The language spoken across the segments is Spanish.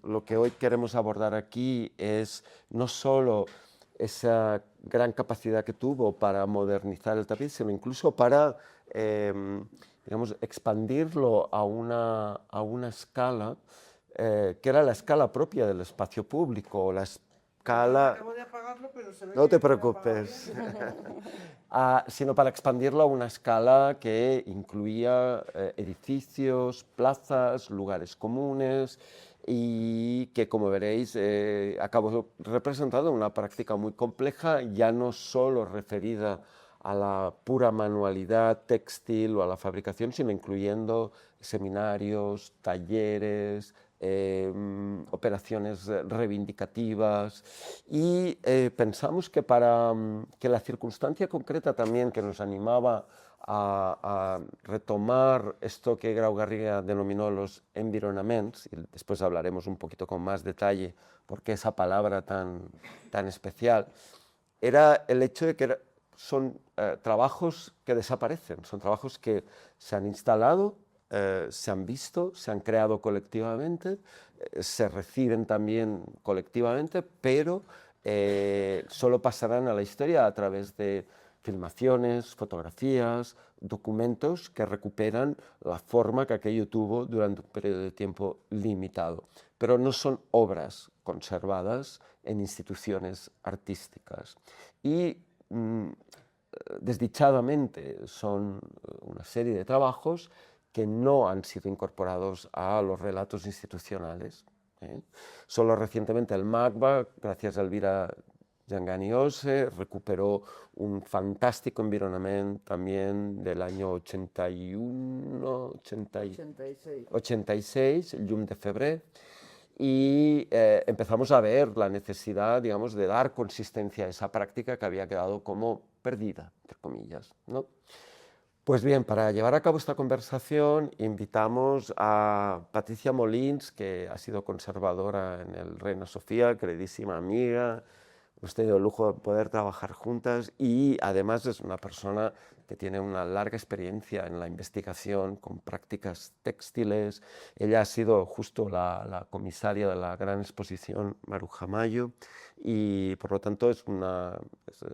lo que hoy queremos abordar aquí es no solo esa gran capacidad que tuvo para modernizar el tapiz, sino incluso para, digamos, expandirlo a una escala que era la escala propia del espacio público, la escala... Acabo de apagarlo, pero se ve No te que queda apagado preocupes, bien. sino para expandirlo a una escala que incluía edificios, plazas, lugares comunes y que, como veréis, acabó representando una práctica muy compleja, ya no solo referida a la pura manualidad textil o a la fabricación, sino incluyendo seminarios, talleres, operaciones reivindicativas y pensamos que para que la circunstancia concreta también que nos animaba a retomar esto que Grau Garriga denominó los environaments, y después hablaremos un poquito con más detalle por qué esa palabra tan especial, era el hecho de que son trabajos que desaparecen, son trabajos que se han instalado, se han visto, se han creado colectivamente, se reciben también colectivamente, pero solo pasarán a la historia a través de filmaciones, fotografías, documentos que recuperan la forma que aquello tuvo durante un periodo de tiempo limitado, pero no son obras conservadas en instituciones artísticas. Y desdichadamente son una serie de trabajos que no han sido incorporados a los relatos institucionales. Solo recientemente el MACBA, gracias a Elvira Yanganiose, recuperó un fantástico environamiento también del año 81, 86. 86, el Llum de Febrer, y empezamos a ver la necesidad, digamos, de dar consistencia a esa práctica que había quedado como perdida, entre comillas, ¿no? Pues bien, para llevar a cabo esta conversación invitamos a Patricia Molins, que ha sido conservadora en el Reina Sofía, queridísima amiga. Hemos tenido el lujo de poder trabajar juntas y además es una persona que tiene una larga experiencia en la investigación con prácticas textiles. Ella ha sido justo la comisaria de la gran exposición Maruja Mayo y por lo tanto es una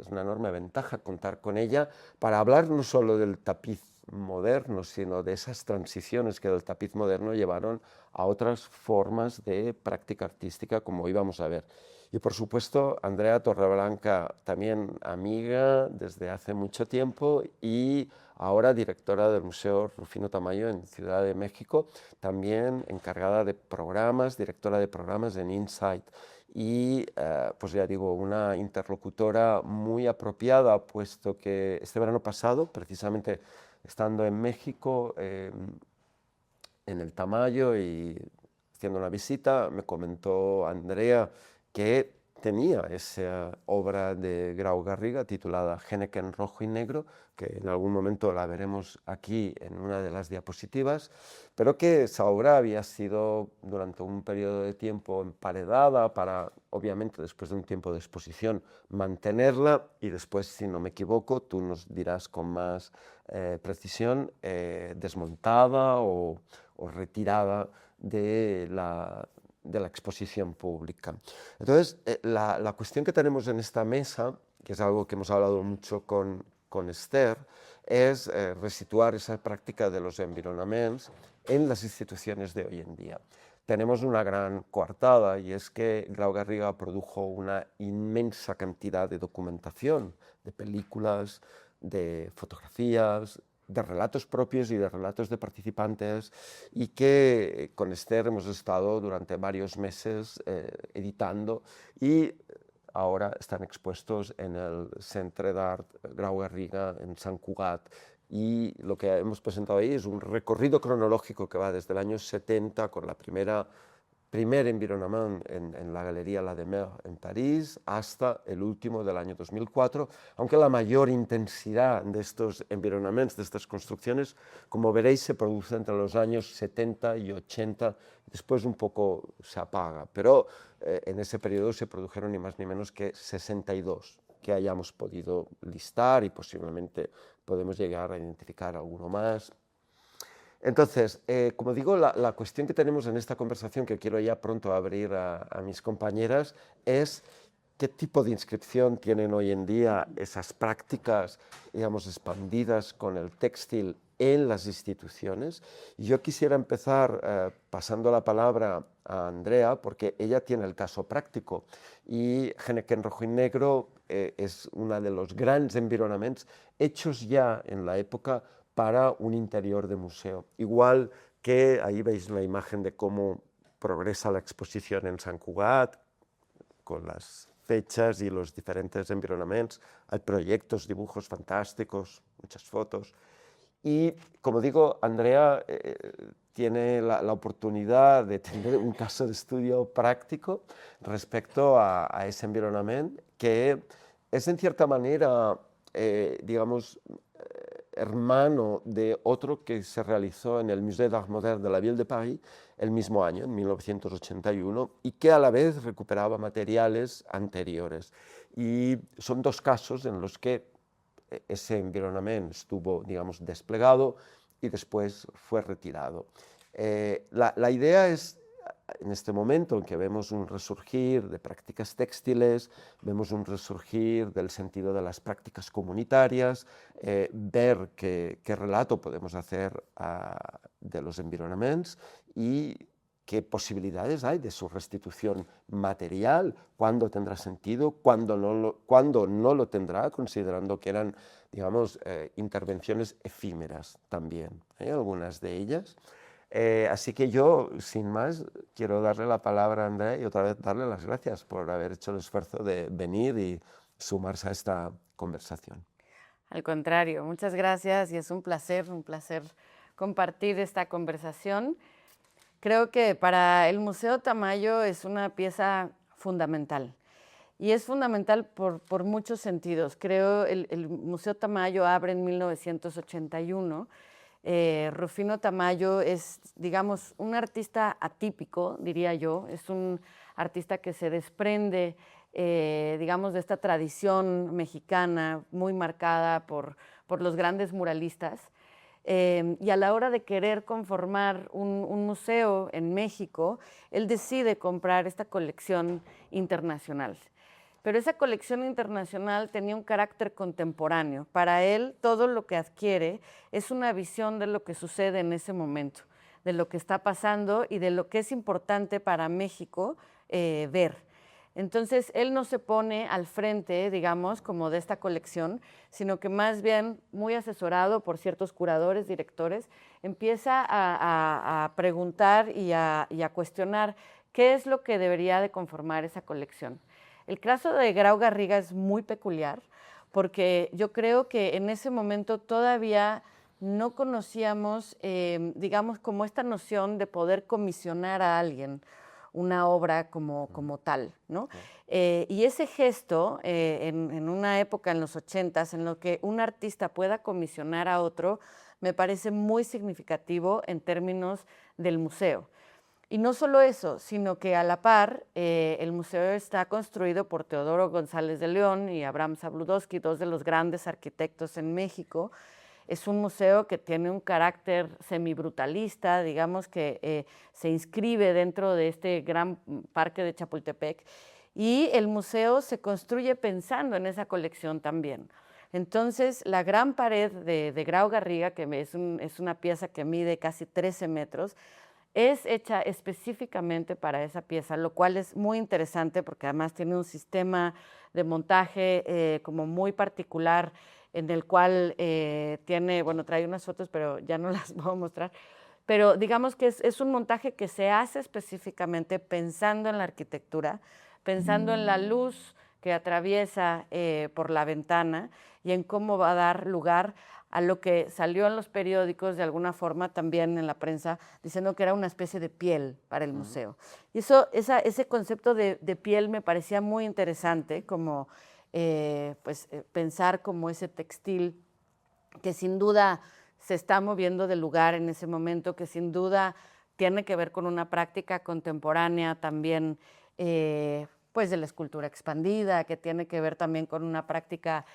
enorme ventaja contar con ella para hablar no solo del tapiz moderno, sino de esas transiciones que del tapiz moderno llevaron a otras formas de práctica artística, como íbamos a ver. Y por supuesto, Andrea Torreblanca, también amiga desde hace mucho tiempo y ahora directora del Museo Rufino Tamayo en Ciudad de México, también encargada de programas, directora de programas en Insight. Y pues ya digo, una interlocutora muy apropiada, puesto que este verano pasado, precisamente estando en México, en el Tamayo y haciendo una visita, me comentó Andrea que tenía esa obra de Grau Garriga titulada Henneken rojo y negro, que en algún momento la veremos aquí en una de las diapositivas, pero que esa obra había sido durante un periodo de tiempo emparedada para, obviamente, después de un tiempo de exposición, mantenerla y después, si no me equivoco, tú nos dirás con más precisión, desmontada o retirada de la exposición pública. Entonces, la cuestión que tenemos en esta mesa, que es algo que hemos hablado mucho con Esther, es resituar esa práctica de los environaments en las instituciones de hoy en día. Tenemos una gran coartada y es que Grau Garriga produjo una inmensa cantidad de documentación, de películas, de fotografías, de relatos propios y de relatos de participantes y que con Esther hemos estado durante varios meses editando y ahora están expuestos en el Centre d'Art Grau Garriga en Sant Cugat. Y lo que hemos presentado ahí es un recorrido cronológico que va desde el año 70 con la primer environnement en la Galería La Demer en París hasta el último del año 2004, aunque la mayor intensidad de estos environnements, de estas construcciones, como veréis, se produce entre los años 70 y 80, después un poco se apaga, pero en ese periodo se produjeron ni más ni menos que 62 que hayamos podido listar y posiblemente podemos llegar a identificar alguno más. Entonces, como digo, la cuestión que tenemos en esta conversación, que quiero ya pronto abrir a mis compañeras, es qué tipo de inscripción tienen hoy en día esas prácticas, digamos, expandidas con el textil en las instituciones. Y yo quisiera empezar pasando la palabra a Andrea, porque ella tiene el caso práctico, y Henneken Rojo y Negro és uno de los grands environaments hechos ya en la época para un interior de museo. Igual que ahí veis la imagen de cómo progresa la exposición en Sant Cugat, con las fechas y los diferentes environaments. Hay proyectos, dibujos fantásticos, muchas fotos. Y, como digo, Andrea tiene la oportunidad de tener un caso de estudio práctico respecto a ese environamiento, que es en cierta manera, digamos, hermano de otro que se realizó en el Musée d'Art Moderne de la Ville de Paris el mismo año, en 1981, y que a la vez recuperaba materiales anteriores. Y son dos casos en los que ese environamiento estuvo, digamos, desplegado y después fue retirado. La idea es, en este momento en que vemos un resurgir de prácticas textiles, vemos un resurgir del sentido de las prácticas comunitarias, ver qué relato podemos hacer de los environamientos y qué posibilidades hay de su restitución material, cuándo tendrá sentido, cuándo no lo tendrá, considerando que eran, digamos, intervenciones efímeras también, algunas de ellas. Así que yo, sin más, quiero darle la palabra a Andrea y otra vez darle las gracias por haber hecho el esfuerzo de venir y sumarse a esta conversación. Al contrario, muchas gracias y es un placer compartir esta conversación. Creo que para el Museo Tamayo es una pieza fundamental. Y es fundamental por muchos sentidos. Creo el Museo Tamayo abre en 1981. Rufino Tamayo es, digamos, un artista atípico, diría yo. Es un artista que se desprende, digamos, de esta tradición mexicana muy marcada por los grandes muralistas. Y a la hora de querer conformar un museo en México, él decide comprar esta colección internacional. Pero esa colección internacional tenía un carácter contemporáneo. Para él, todo lo que adquiere es una visión de lo que sucede en ese momento, de lo que está pasando y de lo que es importante para México ver. Entonces, él no se pone al frente, digamos, como de esta colección, sino que más bien, muy asesorado por ciertos curadores, directores, empieza a preguntar y a cuestionar qué es lo que debería de conformar esa colección. El caso de Grau Garriga es muy peculiar porque yo creo que en ese momento todavía no conocíamos, digamos, como esta noción de poder comisionar a alguien una obra como tal, ¿no? Y ese gesto, en una época en los 80s, en lo que un artista pueda comisionar a otro, me parece muy significativo en términos del museo. Y no solo eso, sino que a la par, el museo está construido por Teodoro González de León y Abraham Zabludovsky, dos de los grandes arquitectos en México. Es un museo que tiene un carácter semibrutalista, digamos que se inscribe dentro de este gran parque de Chapultepec, y el museo se construye pensando en esa colección también. Entonces, la gran pared de Grau Garriga, que es una pieza que mide casi 13 metros, es hecha específicamente para esa pieza, lo cual es muy interesante porque además tiene un sistema de montaje como muy particular, en el cual tiene, bueno, trae unas fotos, pero ya no las puedo mostrar, pero digamos que es un montaje que se hace específicamente pensando en la arquitectura, pensando en la luz que atraviesa por la ventana y en cómo va a dar lugar a lo que salió en los periódicos de alguna forma, también en la prensa, diciendo que era una especie de piel para el museo. Y ese concepto de piel me parecía muy interesante, como pensar como ese textil que sin duda se está moviendo de lugar en ese momento, que sin duda tiene que ver con una práctica contemporánea también, pues de la escultura expandida, que tiene que ver también con una práctica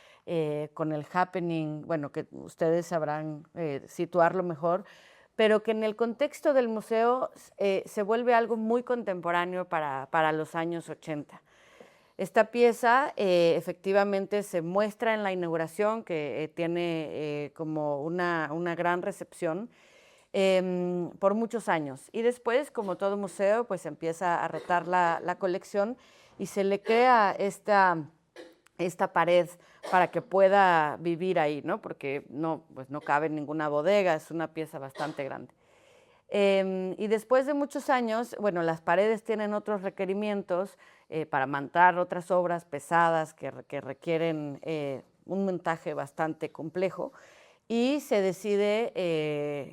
con el happening, bueno, que ustedes sabrán situarlo mejor, pero que en el contexto del museo se vuelve algo muy contemporáneo para los años 80. Esta pieza efectivamente se muestra en la inauguración, que tiene como una gran recepción por muchos años. Y después, como todo museo, pues empieza a rotar la colección y se le crea esta pared para que pueda vivir ahí, ¿no? Porque pues no cabe en ninguna bodega, es una pieza bastante grande. Y después de muchos años, bueno, las paredes tienen otros requerimientos para montar otras obras pesadas que requieren un montaje bastante complejo, y se decide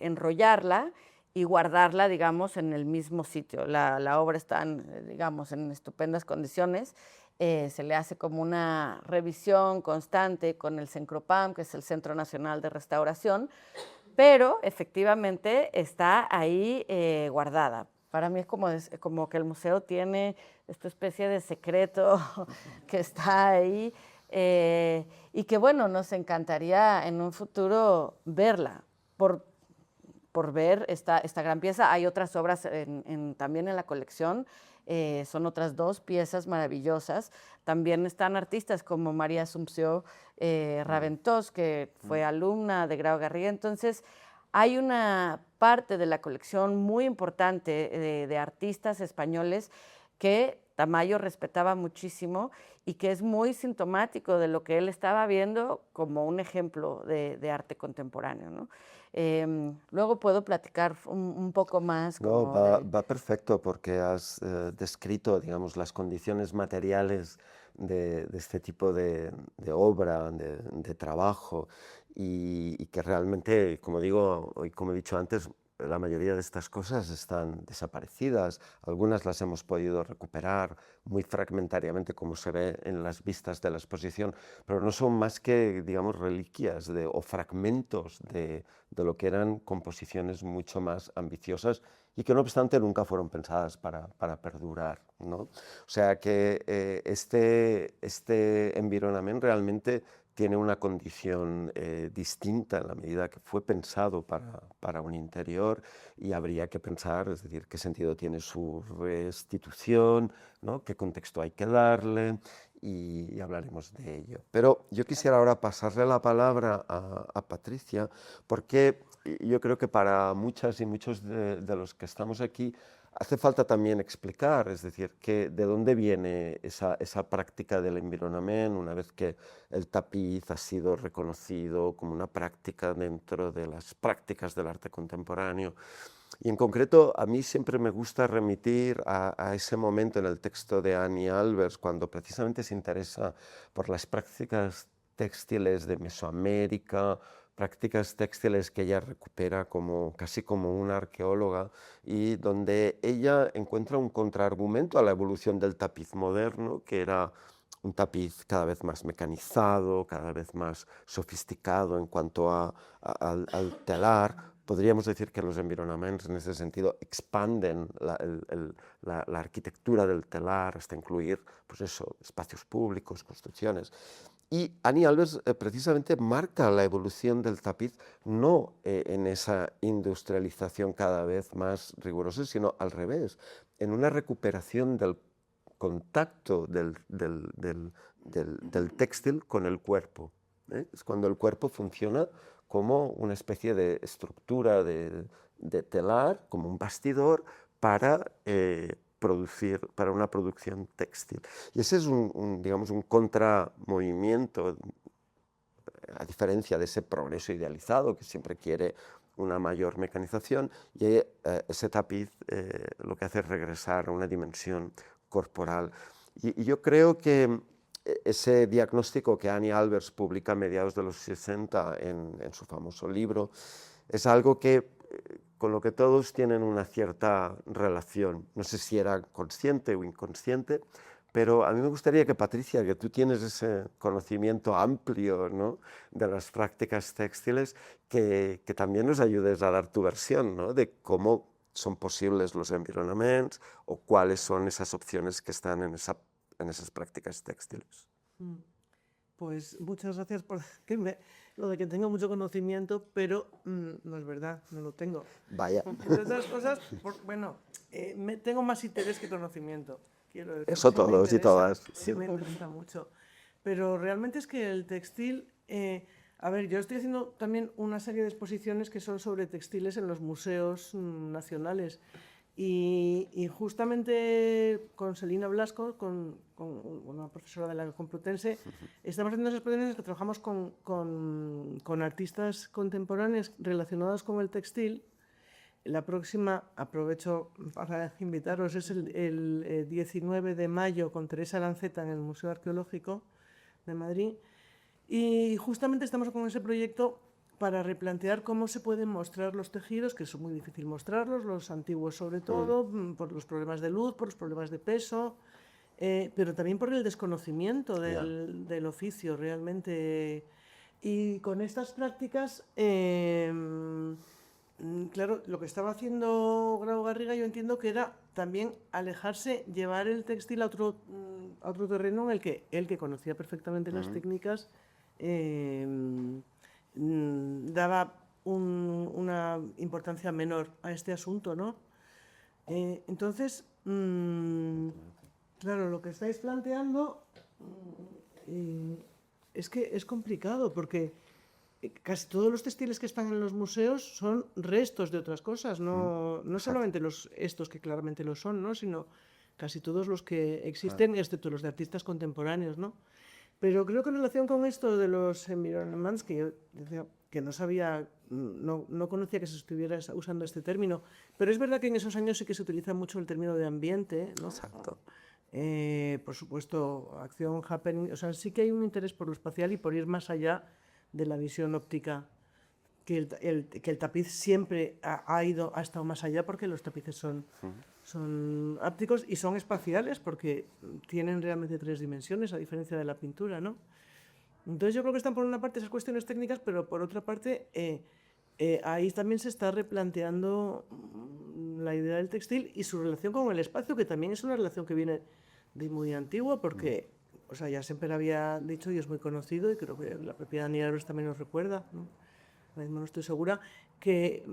enrollarla y guardarla, digamos, en el mismo sitio. La obra está, digamos, en estupendas condiciones. Se le hace como una revisión constante con el CENCROPAM, que es el Centro Nacional de Restauración, pero efectivamente está ahí guardada. Para mí es como que el museo tiene esta especie de secreto que está ahí y que, bueno, nos encantaría en un futuro verla, por ver esta gran pieza. Hay otras obras también en la colección, son otras 2 piezas maravillosas. También están artistas como María Asunción Raventós, que fue alumna de Grau Garriga. Entonces, hay una parte de la colección muy importante de artistas españoles que Tamayo respetaba muchísimo y que es muy sintomático de lo que él estaba viendo como un ejemplo de arte contemporáneo, ¿no? Luego puedo platicar un poco más. No, va perfecto porque has descrito, digamos, las condiciones materiales de este tipo de obra, de trabajo, y que realmente, como digo, y como he dicho antes, la mayoría de estas cosas están desaparecidas. Algunas las hemos podido recuperar muy fragmentariamente, como se ve en las vistas de la exposición, pero no son más que, digamos, reliquias o fragmentos de lo que eran composiciones mucho más ambiciosas y que no obstante nunca fueron pensadas para perdurar, ¿no? O sea que este environamiento realmente tiene una condición distinta en la medida que fue pensado para un interior, y habría que pensar, es decir, qué sentido tiene su restitución, ¿no? Qué contexto hay que darle, y hablaremos de ello. Pero yo quisiera ahora pasarle la palabra a Patricia, porque yo creo que para muchas y muchos de los que estamos aquí hace falta también explicar, es decir, de dónde viene esa práctica del environamiento una vez que el tapiz ha sido reconocido como una práctica dentro de las prácticas del arte contemporáneo. Y en concreto, a mí siempre me gusta remitir a ese momento en el texto de Annie Albers, cuando precisamente se interesa por las prácticas textiles de Mesoamérica, prácticas textiles que ella recupera casi como una arqueóloga, y donde ella encuentra un contraargumento a la evolución del tapiz moderno, que era un tapiz cada vez más mecanizado, cada vez más sofisticado en cuanto al telar. Podríamos decir que los environamientos en ese sentido expanden la arquitectura del telar hasta incluir, pues eso, espacios públicos, construcciones. Y Annie Albers precisamente marca la evolución del tapiz no en esa industrialización cada vez más rigurosa, sino al revés, en una recuperación del contacto del textil con el cuerpo. Es cuando el cuerpo funciona como una especie de estructura de telar, como un bastidor para una producción textil. Y ese es digamos, un contramovimiento, a diferencia de ese progreso idealizado que siempre quiere una mayor mecanización, y ese tapiz lo que hace es regresar a una dimensión corporal. Y yo creo que ese diagnóstico que Annie Albers publica a mediados de los 60 en su famoso libro es algo con lo que todos tienen una cierta relación. No sé si era consciente o inconsciente, pero a mí me gustaría que, Patricia, que tú tienes ese conocimiento amplio, ¿no?, de las prácticas textiles, que también nos ayudes a dar tu versión, ¿no?, de cómo son posibles los environamientos o cuáles son esas opciones que están en esas prácticas textiles. Pues muchas gracias por lo de que tengo mucho conocimiento, pero no es verdad, no lo tengo. Vaya. Entre otras cosas, bueno, tengo más interés que conocimiento. Quiero decir, Eso sí me todos y interesa, todas. sí me interesa mucho. Pero realmente es que el textil... a ver, yo estoy haciendo también una serie de exposiciones que son sobre textiles en los museos nacionales. Y justamente con Selina Blasco, con una profesora de la Complutense, estamos haciendo esas exposiciones que trabajamos con artistas contemporáneos relacionados con el textil. La próxima, aprovecho para invitaros, es el 19 de mayo con Teresa Lanceta en el Museo Arqueológico de Madrid. Y justamente estamos con ese proyecto para replantear cómo se pueden mostrar los tejidos, que es muy difícil mostrarlos, los antiguos sobre todo, por los problemas de luz, por los problemas de peso, pero también por el desconocimiento del oficio realmente. Y con estas prácticas, claro, lo que estaba haciendo Grau Garriga yo entiendo que era también alejarse, llevar el textil a otro terreno en el que él, que conocía perfectamente las técnicas, daba una importancia menor a este asunto, ¿no? Entonces, claro, lo que estáis planteando es que es complicado porque casi todos los textiles que están en los museos son restos de otras cosas, no solamente estos que claramente lo son, ¿no? Sino casi todos los que existen, excepto los de artistas contemporáneos, ¿no? Pero creo que en relación con esto de los environments, que yo decía que no sabía, no conocía que se estuviera usando este término, pero es verdad que en esos años sí que se utiliza mucho el término de ambiente, ¿no? Exacto. Por supuesto, acción, happening, o sea, sí que hay un interés por lo espacial y por ir más allá de la visión óptica, que el tapiz siempre ha estado más allá porque los tapices son ápticos y son espaciales porque tienen realmente 3 dimensiones, a diferencia de la pintura, ¿no? Entonces yo creo que están por una parte esas cuestiones técnicas, pero por otra parte ahí también se está replanteando la idea del textil y su relación con el espacio, que también es una relación que viene de muy antigua, porque o sea, ya siempre había dicho, y es muy conocido, y creo que la propia Daniela Aros también nos recuerda, ¿no? Ahora mismo no estoy segura, que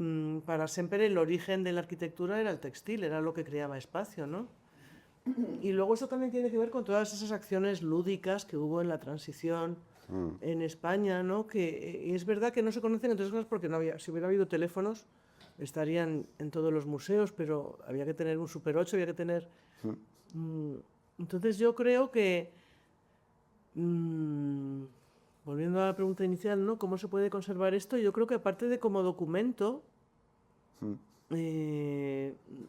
para siempre el origen de la arquitectura era el textil, era lo que creaba espacio, ¿no? Y luego eso también tiene que ver con todas esas acciones lúdicas que hubo en la transición en España, ¿no? Que es verdad que no se conocen, entre otras cosas, porque no había, si hubiera habido teléfonos, estarían en todos los museos, pero había que tener un Super 8, había que tener... entonces yo creo que... volviendo a la pregunta inicial, ¿no? ¿Cómo se puede conservar esto? Yo creo que aparte de como documento,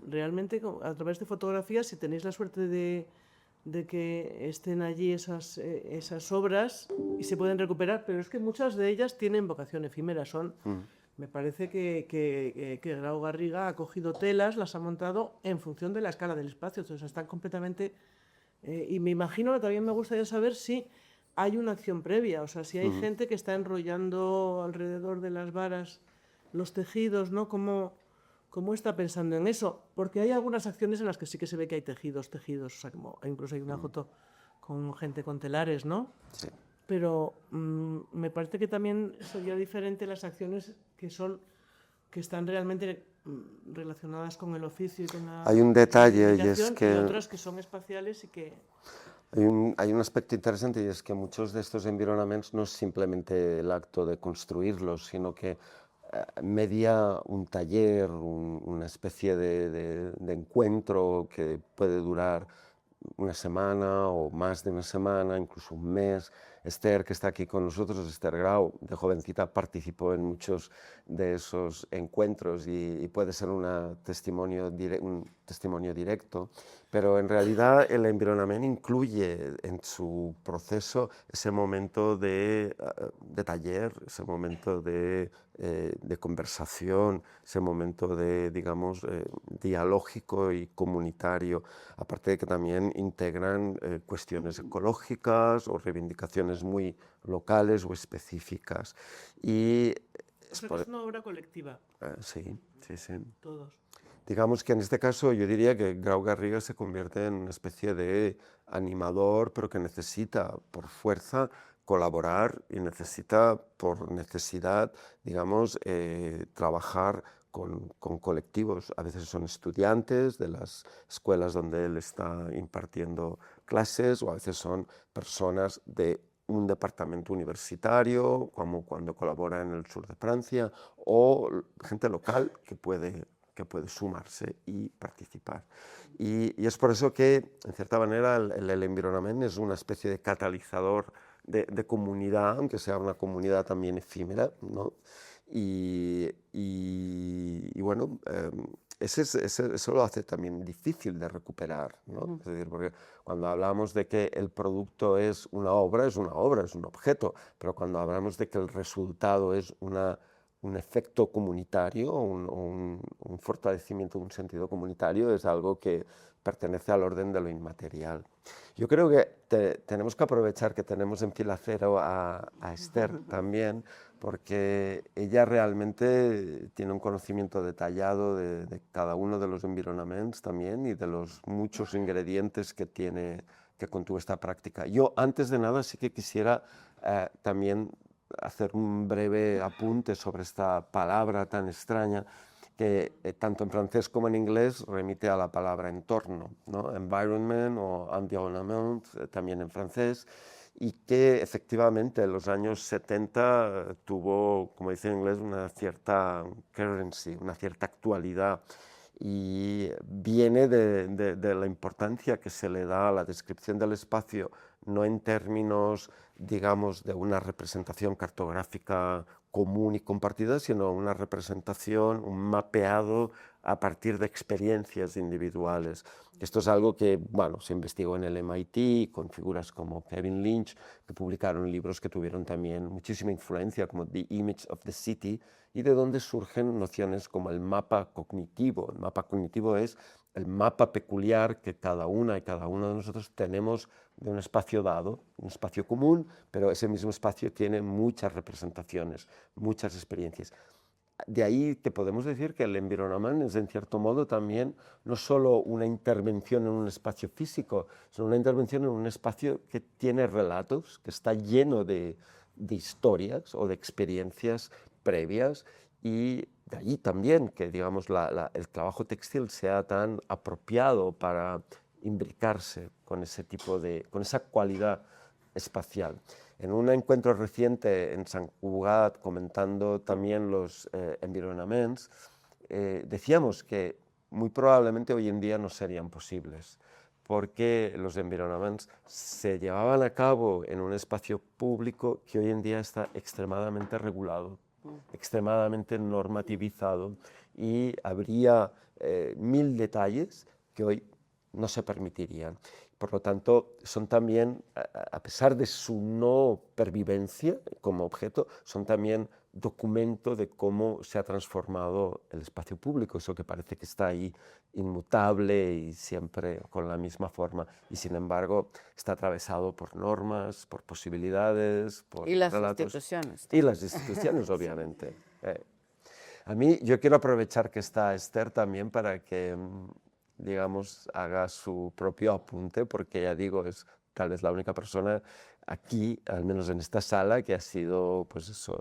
realmente a través de fotografías, si tenéis la suerte de que estén allí esas obras y se pueden recuperar, pero es que muchas de ellas tienen vocación efímera, me parece que Grau Garriga ha cogido telas, las ha montado en función de la escala del espacio, entonces están completamente... y me imagino que también me gustaría saber si hay una acción previa, o sea, si hay gente que está enrollando alrededor de las varas los tejidos, ¿no? ¿Cómo está pensando en eso? Porque hay algunas acciones en las que sí que se ve que hay tejidos, o sea, como incluso hay una foto con gente con telares, ¿no? Sí. Pero me parece que también sería diferente las acciones que están realmente relacionadas con el oficio y con la... Hay un detalle, y es y que... otras que son espaciales y que... Hay un aspecto interesante, y es que muchos de estos environamientos no es simplemente el acto de construirlos, sino que media un taller, una especie de encuentro que puede durar una semana o más de una semana, incluso un mes. Esther, que está aquí con nosotros, Esther Grau, de jovencita participó en muchos de esos encuentros y puede ser un testimonio directo, pero en realidad el environamiento incluye en su proceso ese momento de taller, ese momento de conversación, ese momento de, digamos, dialógico y comunitario, aparte de que también integran cuestiones ecológicas o reivindicaciones muy locales o específicas. Y o sea, que es una obra colectiva. Sí, sí, sí. Todos. Digamos que en este caso yo diría que Grau Garriga se convierte en una especie de animador, pero que necesita por fuerza colaborar y necesita, por necesidad, digamos, trabajar con colectivos. A veces son estudiantes de las escuelas donde él está impartiendo clases, o a veces son personas de un departamento universitario, como cuando colabora en el sur de Francia, o gente local que puede sumarse y participar. Y es por eso que, en cierta manera, el environamiento es una especie de catalizador de comunidad, aunque sea una comunidad también efímera, ¿no? Y bueno, eso lo hace también difícil de recuperar, ¿no? Es decir, porque cuando hablamos de que el producto es una obra, es un objeto, pero cuando hablamos de que el resultado es un efecto comunitario, un fortalecimiento de un sentido comunitario, es algo que pertenece al orden de lo inmaterial. Yo creo que tenemos que aprovechar que tenemos en Fila Cero a Esther también, porque ella realmente tiene un conocimiento detallado de cada uno de los environamientos también y de los muchos ingredientes que contuvo esta práctica. Yo, antes de nada, sí que quisiera también hacer un breve apunte sobre esta palabra tan extraña que tanto en francés como en inglés remite a la palabra entorno, ¿no? Environment o environnement, también en francés, y que efectivamente en los años 70 tuvo, como dice en inglés, una cierta currency, una cierta actualidad, y viene de la importancia que se le da a la descripción del espacio, no en términos, digamos, de una representación cartográfica común y compartida, sino una representación, un mapeado a partir de experiencias individuales. Esto es algo que, bueno, se investigó en el MIT con figuras como Kevin Lynch, que publicaron libros que tuvieron también muchísima influencia, como The Image of the City, y de donde surgen nociones como el mapa cognitivo. El mapa cognitivo es el mapa peculiar que cada una y cada uno de nosotros tenemos de un espacio dado, un espacio común, pero ese mismo espacio tiene muchas representaciones, muchas experiencias. De ahí te podemos decir que el environamiento es, en cierto modo, también no solo una intervención en un espacio físico, sino una intervención en un espacio que tiene relatos, que está lleno de historias o de experiencias previas, y de ahí también que, digamos, el trabajo textil sea tan apropiado para imbricarse con ese tipo con esa cualidad espacial. En un encuentro reciente en Sant Cugat, comentando también los environamientos, decíamos que muy probablemente hoy en día no serían posibles, porque los environamientos se llevaban a cabo en un espacio público que hoy en día está extremadamente regulado, extremadamente normativizado, y habría 1000 detalles que hoy no se permitirían. Por lo tanto, son también, a pesar de su no pervivencia como objeto, son también documento de cómo se ha transformado el espacio público, eso que parece que está ahí inmutable y siempre con la misma forma, y sin embargo está atravesado por normas, por posibilidades, por y las relatos. instituciones. Y las instituciones, obviamente. A mí, yo quiero aprovechar que está Esther también para que, digamos, haga su propio apunte, porque ya digo, es tal vez la única persona aquí, al menos en esta sala, que ha sido, pues eso,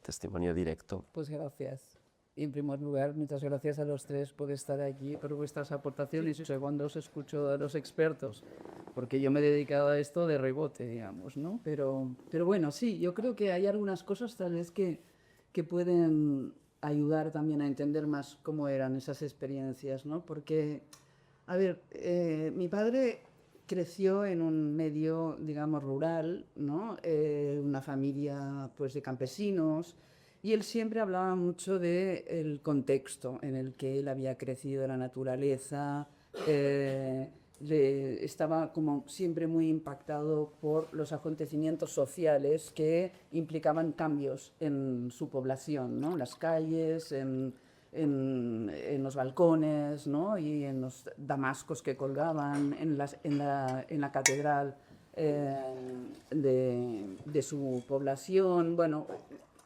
testimonio directo. Pues gracias. Y en primer lugar, muchas gracias a los tres por estar aquí, por vuestras aportaciones. Y segundo, os escucho a los expertos, porque yo me he dedicado a esto de rebote, digamos, ¿no? Pero bueno, sí, yo creo que hay algunas cosas tal vez que pueden ayudar también a entender más cómo eran esas experiencias, ¿no? Porque, a ver, mi padre creció en un medio, digamos, rural, ¿no? Una familia, pues, de campesinos, y él siempre hablaba mucho del contexto en el que él había crecido, la naturaleza, estaba como siempre muy impactado por los acontecimientos sociales que implicaban cambios en su población, ¿no? En las calles, en los balcones, ¿no? Y en los damascos que colgaban, en la catedral de su población. Bueno,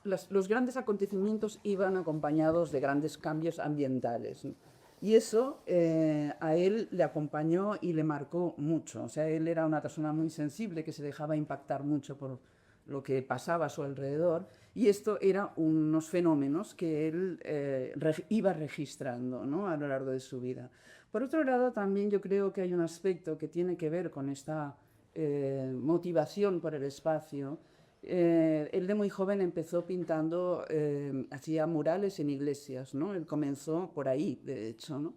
los grandes acontecimientos iban acompañados de grandes cambios ambientales, ¿no? Y eso a él le acompañó y le marcó mucho. O sea, él era una persona muy sensible que se dejaba impactar mucho lo que pasaba a su alrededor, y esto eran unos fenómenos que él iba registrando, ¿no?, a lo largo de su vida. Por otro lado, también yo creo que hay un aspecto que tiene que ver con esta motivación por el espacio. Él de muy joven empezó pintando, hacía murales en iglesias, ¿no? Él comenzó por ahí, de hecho, ¿no?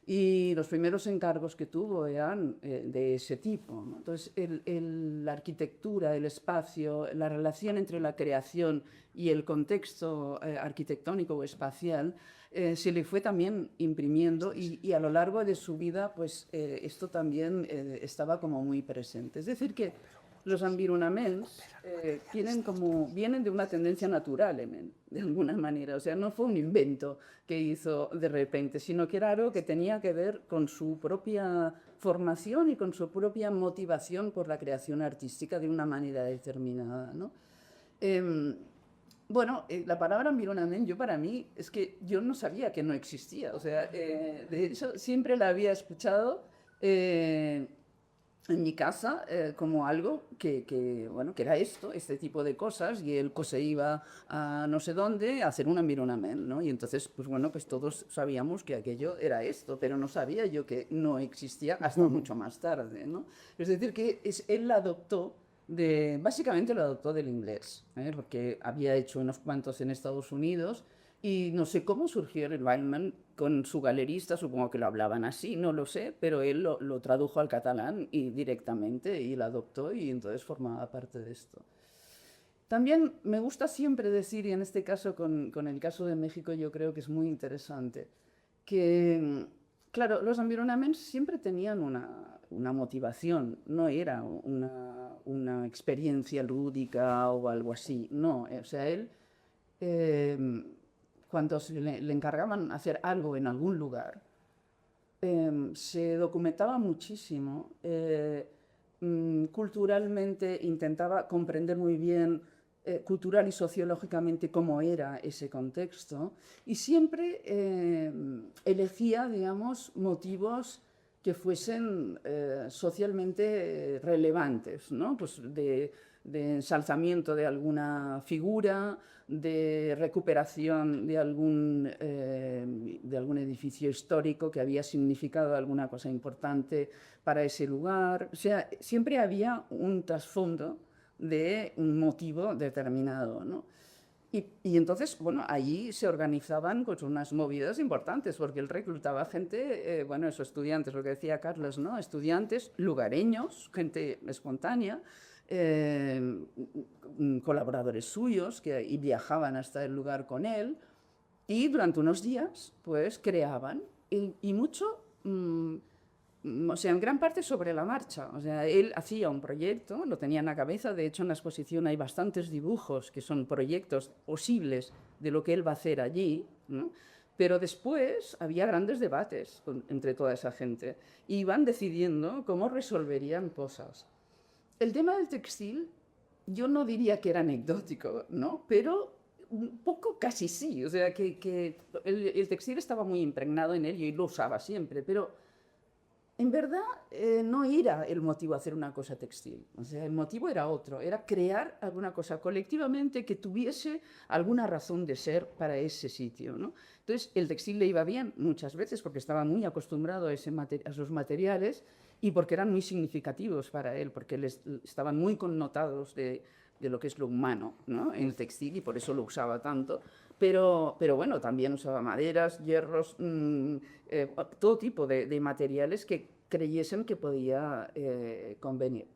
Y los primeros encargos que tuvo eran de ese tipo, ¿no? Entonces, la arquitectura, el espacio, la relación entre la creación y el contexto arquitectónico o espacial se le fue también imprimiendo y a lo largo de su vida, pues esto también estaba como muy presente. Es decir, que los environaments vienen de una tendencia natural, de alguna manera. O sea, no fue un invento que hizo de repente, sino que era algo que tenía que ver con su propia formación y con su propia motivación por la creación artística de una manera determinada, ¿no? Bueno, la palabra environment, yo para mí, es que yo no sabía que no existía. O sea, de hecho, siempre la había escuchado en mi casa como algo bueno, que era este tipo de cosas, y él pues, se iba a no sé dónde a hacer un environment, ¿no? Y entonces, pues bueno, pues todos sabíamos que aquello era esto, pero no sabía yo que no existía hasta mucho más tarde, ¿no? Es decir, que él la adoptó básicamente lo adoptó del inglés, porque había hecho unos cuantos en Estados Unidos. Y no sé cómo surgió el environment con su galerista, supongo que lo hablaban así, no lo sé, pero él lo tradujo al catalán y directamente y lo adoptó y entonces formaba parte de esto. También me gusta siempre decir, y en este caso con el caso de México yo creo que es muy interesante, que claro, los environments siempre tenían una motivación, no era una experiencia lúdica o algo así, no, o sea, él... cuando le encargaban hacer algo en algún lugar, se documentaba muchísimo, culturalmente intentaba comprender muy bien cultural y sociológicamente cómo era ese contexto, y siempre elegía, digamos, motivos que fuesen socialmente relevantes, ¿no? Pues de ensalzamiento de alguna figura, de recuperación de algún edificio histórico que había significado alguna cosa importante para ese lugar. O sea, siempre había un trasfondo de un motivo determinado, ¿no? Y entonces, bueno, allí se organizaban pues, unas movidas importantes, porque él reclutaba gente, bueno, esos estudiantes, lo que decía Carlos, ¿no? Estudiantes lugareños, gente espontánea, colaboradores suyos y viajaban hasta el lugar con él, y durante unos días pues creaban y mucho, o sea, en gran parte sobre la marcha. O sea, él hacía un proyecto, lo tenía en la cabeza, de hecho en la exposición hay bastantes dibujos que son proyectos posibles de lo que él va a hacer allí, ¿no? Pero después había grandes debates entre toda esa gente y iban decidiendo cómo resolverían cosas. El tema del textil, yo no diría que era anecdótico, ¿no? Pero un poco casi sí. O sea, que el textil estaba muy impregnado en él y él lo usaba siempre, pero en verdad no era el motivo hacer una cosa textil. O sea, el motivo era otro, era crear alguna cosa colectivamente que tuviese alguna razón de ser para ese sitio, ¿no? Entonces, el textil le iba bien muchas veces porque estaba muy acostumbrado a esos materiales, y porque eran muy significativos para él, porque estaban muy connotados de lo que es lo humano, ¿no? En el textil, y por eso lo usaba tanto. Pero bueno, también usaba maderas, hierros, todo tipo de materiales que creyesen que podía convenir.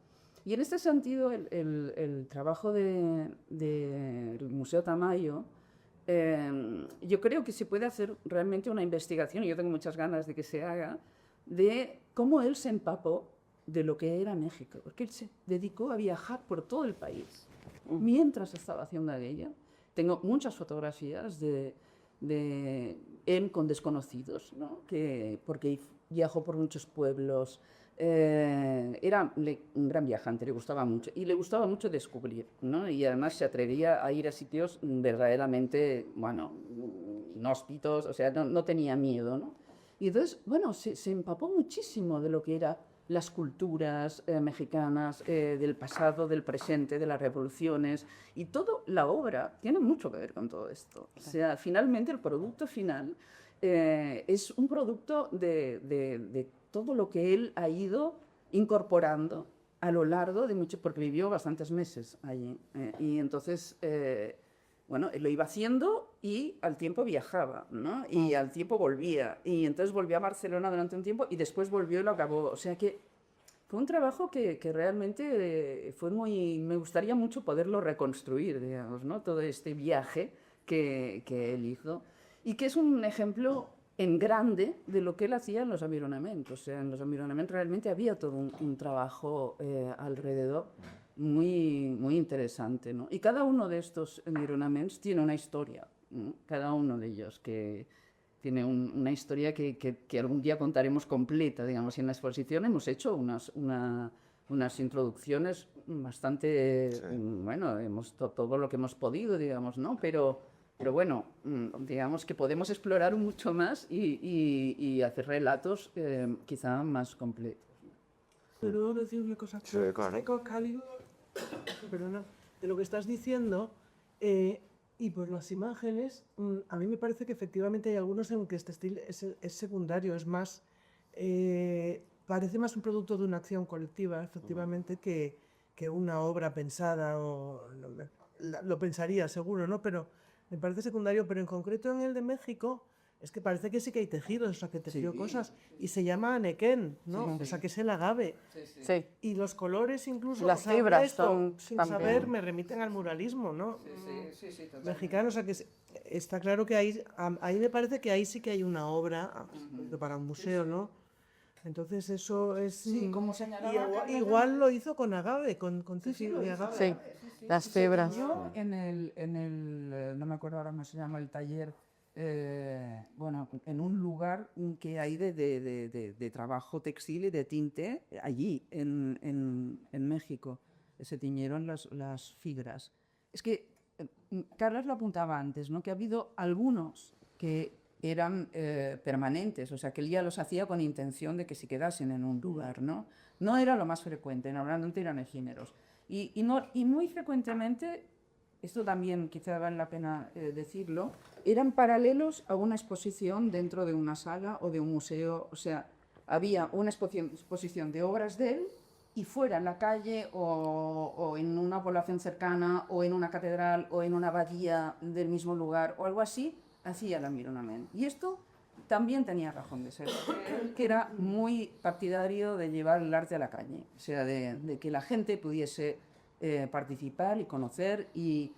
Y en este sentido, el trabajo del Museo Tamayo, yo creo que se puede hacer realmente una investigación, y yo tengo muchas ganas de que se haga, de cómo él se empapó de lo que era México, porque él se dedicó a viajar por todo el país mientras estaba haciendo aquello. Tengo muchas fotografías de él con desconocidos, ¿no? Porque viajó por muchos pueblos. Era un gran viajante, le gustaba mucho, y le gustaba mucho descubrir, ¿no? Y además se atrevía a ir a sitios verdaderamente, bueno, inhóspitos, o sea, no tenía miedo, ¿no? Y entonces, bueno, se empapó muchísimo de lo que era las culturas mexicanas del pasado, del presente, de las revoluciones, y toda la obra tiene mucho que ver con todo esto. O sea, finalmente el producto final es un producto de todo lo que él ha ido incorporando a lo largo de mucho, porque vivió bastantes meses allí. Y entonces, bueno, él lo iba haciendo y al tiempo viajaba, ¿no? Y al tiempo volvía. Y entonces volvió a Barcelona durante un tiempo y después volvió y lo acabó. O sea que fue un trabajo que realmente fue muy... Me gustaría mucho poderlo reconstruir, digamos, ¿no? Todo este viaje que él hizo. Y que es un ejemplo en grande de lo que él hacía en los environamientos. O sea, en los environamientos realmente había todo un trabajo alrededor muy, muy interesante, ¿no? Y cada uno de estos environamientos tiene una historia, ¿no? Cada uno de ellos que tiene una historia que algún día contaremos completa, digamos. Y en la exposición hemos hecho unas introducciones bastante, Sí. bueno, todo lo que hemos podido, digamos, ¿no? Pero bueno, digamos que podemos explorar mucho más y hacer relatos quizá más completos. ¿Puedo decir una cosa? Sí, claro. Perdona, de lo que estás diciendo, y por las imágenes, a mí me parece que efectivamente hay algunos en que este estilo es secundario, es más, parece más un producto de una acción colectiva, efectivamente, que una obra pensada, o lo pensaría seguro, ¿no? Pero me parece secundario, pero en concreto en el de México, es que parece que sí que hay tejidos, o sea, que tejió cosas, y se llama anequén, ¿no? O sea, que es el agave. Sí. Y los colores incluso, Las o sea, fibras esto, son sin también. saber, me remiten al muralismo, ¿no? Mexicano, o sea, que está claro que ahí me parece que ahí sí que hay una obra para un museo, ¿no? Entonces eso es... Sí, como señalaba igual lo hizo con agave, con tejido de agave. Sí, las fibras. Yo no me acuerdo ahora cómo se llama el taller, bueno, en un lugar que hay de trabajo textil y de tinte, allí en México, se tiñeron las fibras. Es que Carlos lo apuntaba antes, ¿no? Que ha habido algunos que eran permanentes, o sea, que él ya los hacía con intención de que se quedasen en un lugar, ¿no? No era lo más frecuente, normalmente eran efímeros. Y muy frecuentemente, esto también quizá vale la pena decirlo, eran paralelos a una exposición dentro de una sala o de un museo. O sea, había una exposición de obras de él y fuera en la calle o en una población cercana o en una catedral o en una abadía del mismo lugar o algo así, hacía el environamiento. Y esto también tenía razón de ser, que era muy partidario de llevar el arte a la calle, o sea, de que la gente pudiese participar y conocer y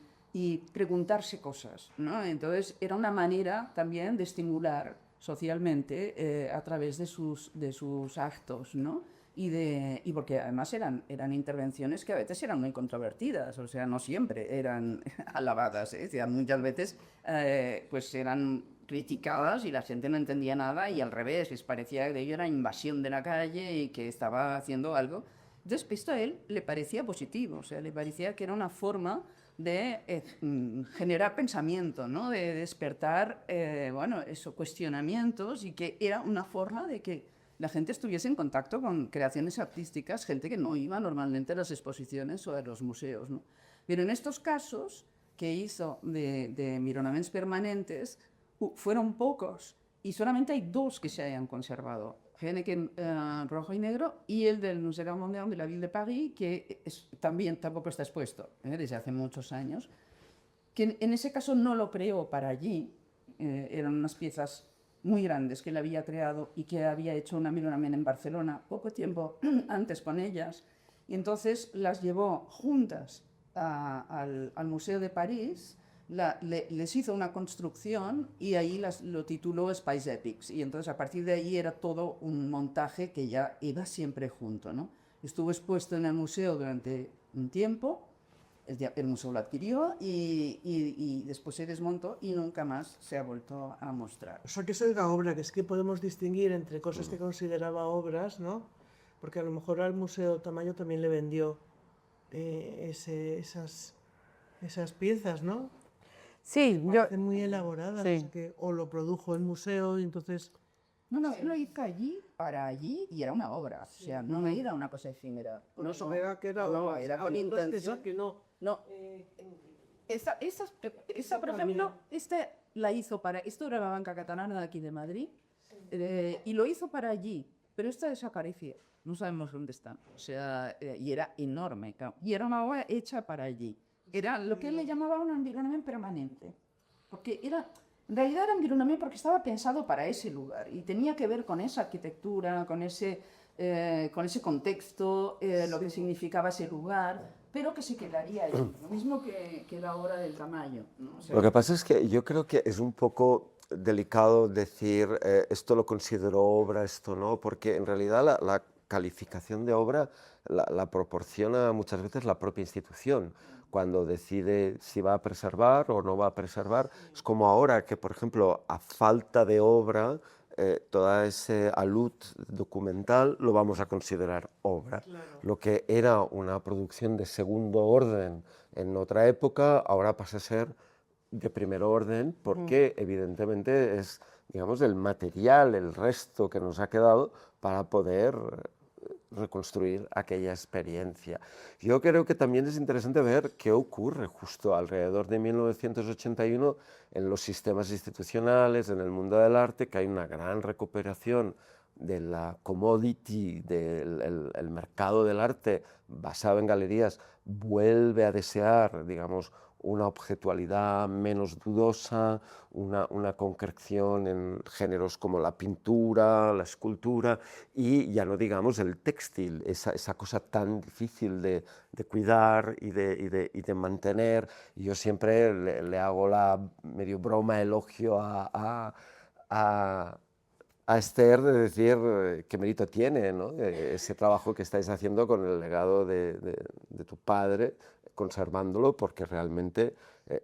preguntarse cosas, ¿no? Entonces era una manera también de estimular socialmente a través de sus actos, ¿no? Y porque además eran intervenciones que a veces eran muy controvertidas, o sea, no siempre eran alabadas, ¿eh? O sea, muchas veces pues eran criticadas y la gente no entendía nada y al revés, les parecía que ello era invasión de la calle y que estaba haciendo algo. Entonces, esto a él le parecía positivo, o sea, le parecía que era una forma de generar pensamiento, ¿no? De despertar, bueno, eso, cuestionamientos, y que era una forma de que la gente estuviese en contacto con creaciones artísticas, gente que no iba normalmente a las exposiciones o a los museos, ¿no? Pero en estos casos que hizo de environamientos permanentes, fueron pocos y solamente hay dos que se hayan conservado. Henneken rojo y negro y el del Museo Mondial de la Ville de Paris, que también tampoco está expuesto desde hace muchos años, que en ese caso no lo creó para allí, eran unas piezas muy grandes que él había creado y que había hecho una environamiento en Barcelona poco tiempo antes con ellas, y entonces las llevó juntas al Museo de París. Les hizo una construcción y ahí lo tituló Spice Epics, y entonces a partir de ahí era todo un montaje que ya iba siempre junto, ¿no? Estuvo expuesto en el museo durante un tiempo, el museo lo adquirió y después se desmontó y nunca más se ha vuelto a mostrar. O sea, que eso era obra, que es que podemos distinguir entre cosas que consideraba obras, ¿no? Porque a lo mejor al Museo Tamayo también le vendió esas piezas, ¿no? Sí, yo... Parecen muy elaboradas, Sí. o sea, o lo produjo el museo y entonces No, él lo hizo allí, para allí, y era una obra, o sea, no era una cosa efímera. No sabía que era... No, era con intención. Que no. No, esa, por ejemplo, esta la hizo para, esto era la banca catalana de aquí de Madrid, y lo hizo para allí, pero esta desapareció, no sabemos dónde está, o sea, y era enorme, claro, y era una obra hecha para allí, era lo que él le llamaba un environamiento permanente, porque era, en realidad era environamiento porque estaba pensado para ese lugar, y tenía que ver con esa arquitectura, con ese contexto, lo que significaba ese lugar, pero que se quedaría ahí, lo mismo que la obra del Tamayo, ¿no? O sea, Lo que pasa es que yo creo que es un poco delicado decir esto lo considero obra, esto no, porque en realidad la calificación de obra la proporciona muchas veces la propia institución cuando decide si va a preservar o no va a preservar. Es como ahora que, por ejemplo, a falta de obra, toda ese alud documental lo vamos a considerar obra. Claro. Lo que era una producción de segundo orden en otra época, ahora pasa a ser de primer orden, porque evidentemente es, digamos, el material, el resto que nos ha quedado para poder reconstruir aquella experiencia. Yo creo que también es interesante ver qué ocurre justo alrededor de 1981 en los sistemas institucionales, en el mundo del arte, que hay una gran recuperación de la commodity, del el mercado del arte basado en galerías, vuelve a desear, digamos, una objetualidad menos dudosa, una concreción en géneros como la pintura, la escultura y ya no digamos el textil, esa cosa tan difícil de cuidar y de mantener. Y yo siempre le hago la medio broma elogio a Esther de decir qué mérito tiene, ¿no? Ese trabajo que estáis haciendo con el legado de tu padre, conservándolo, porque realmente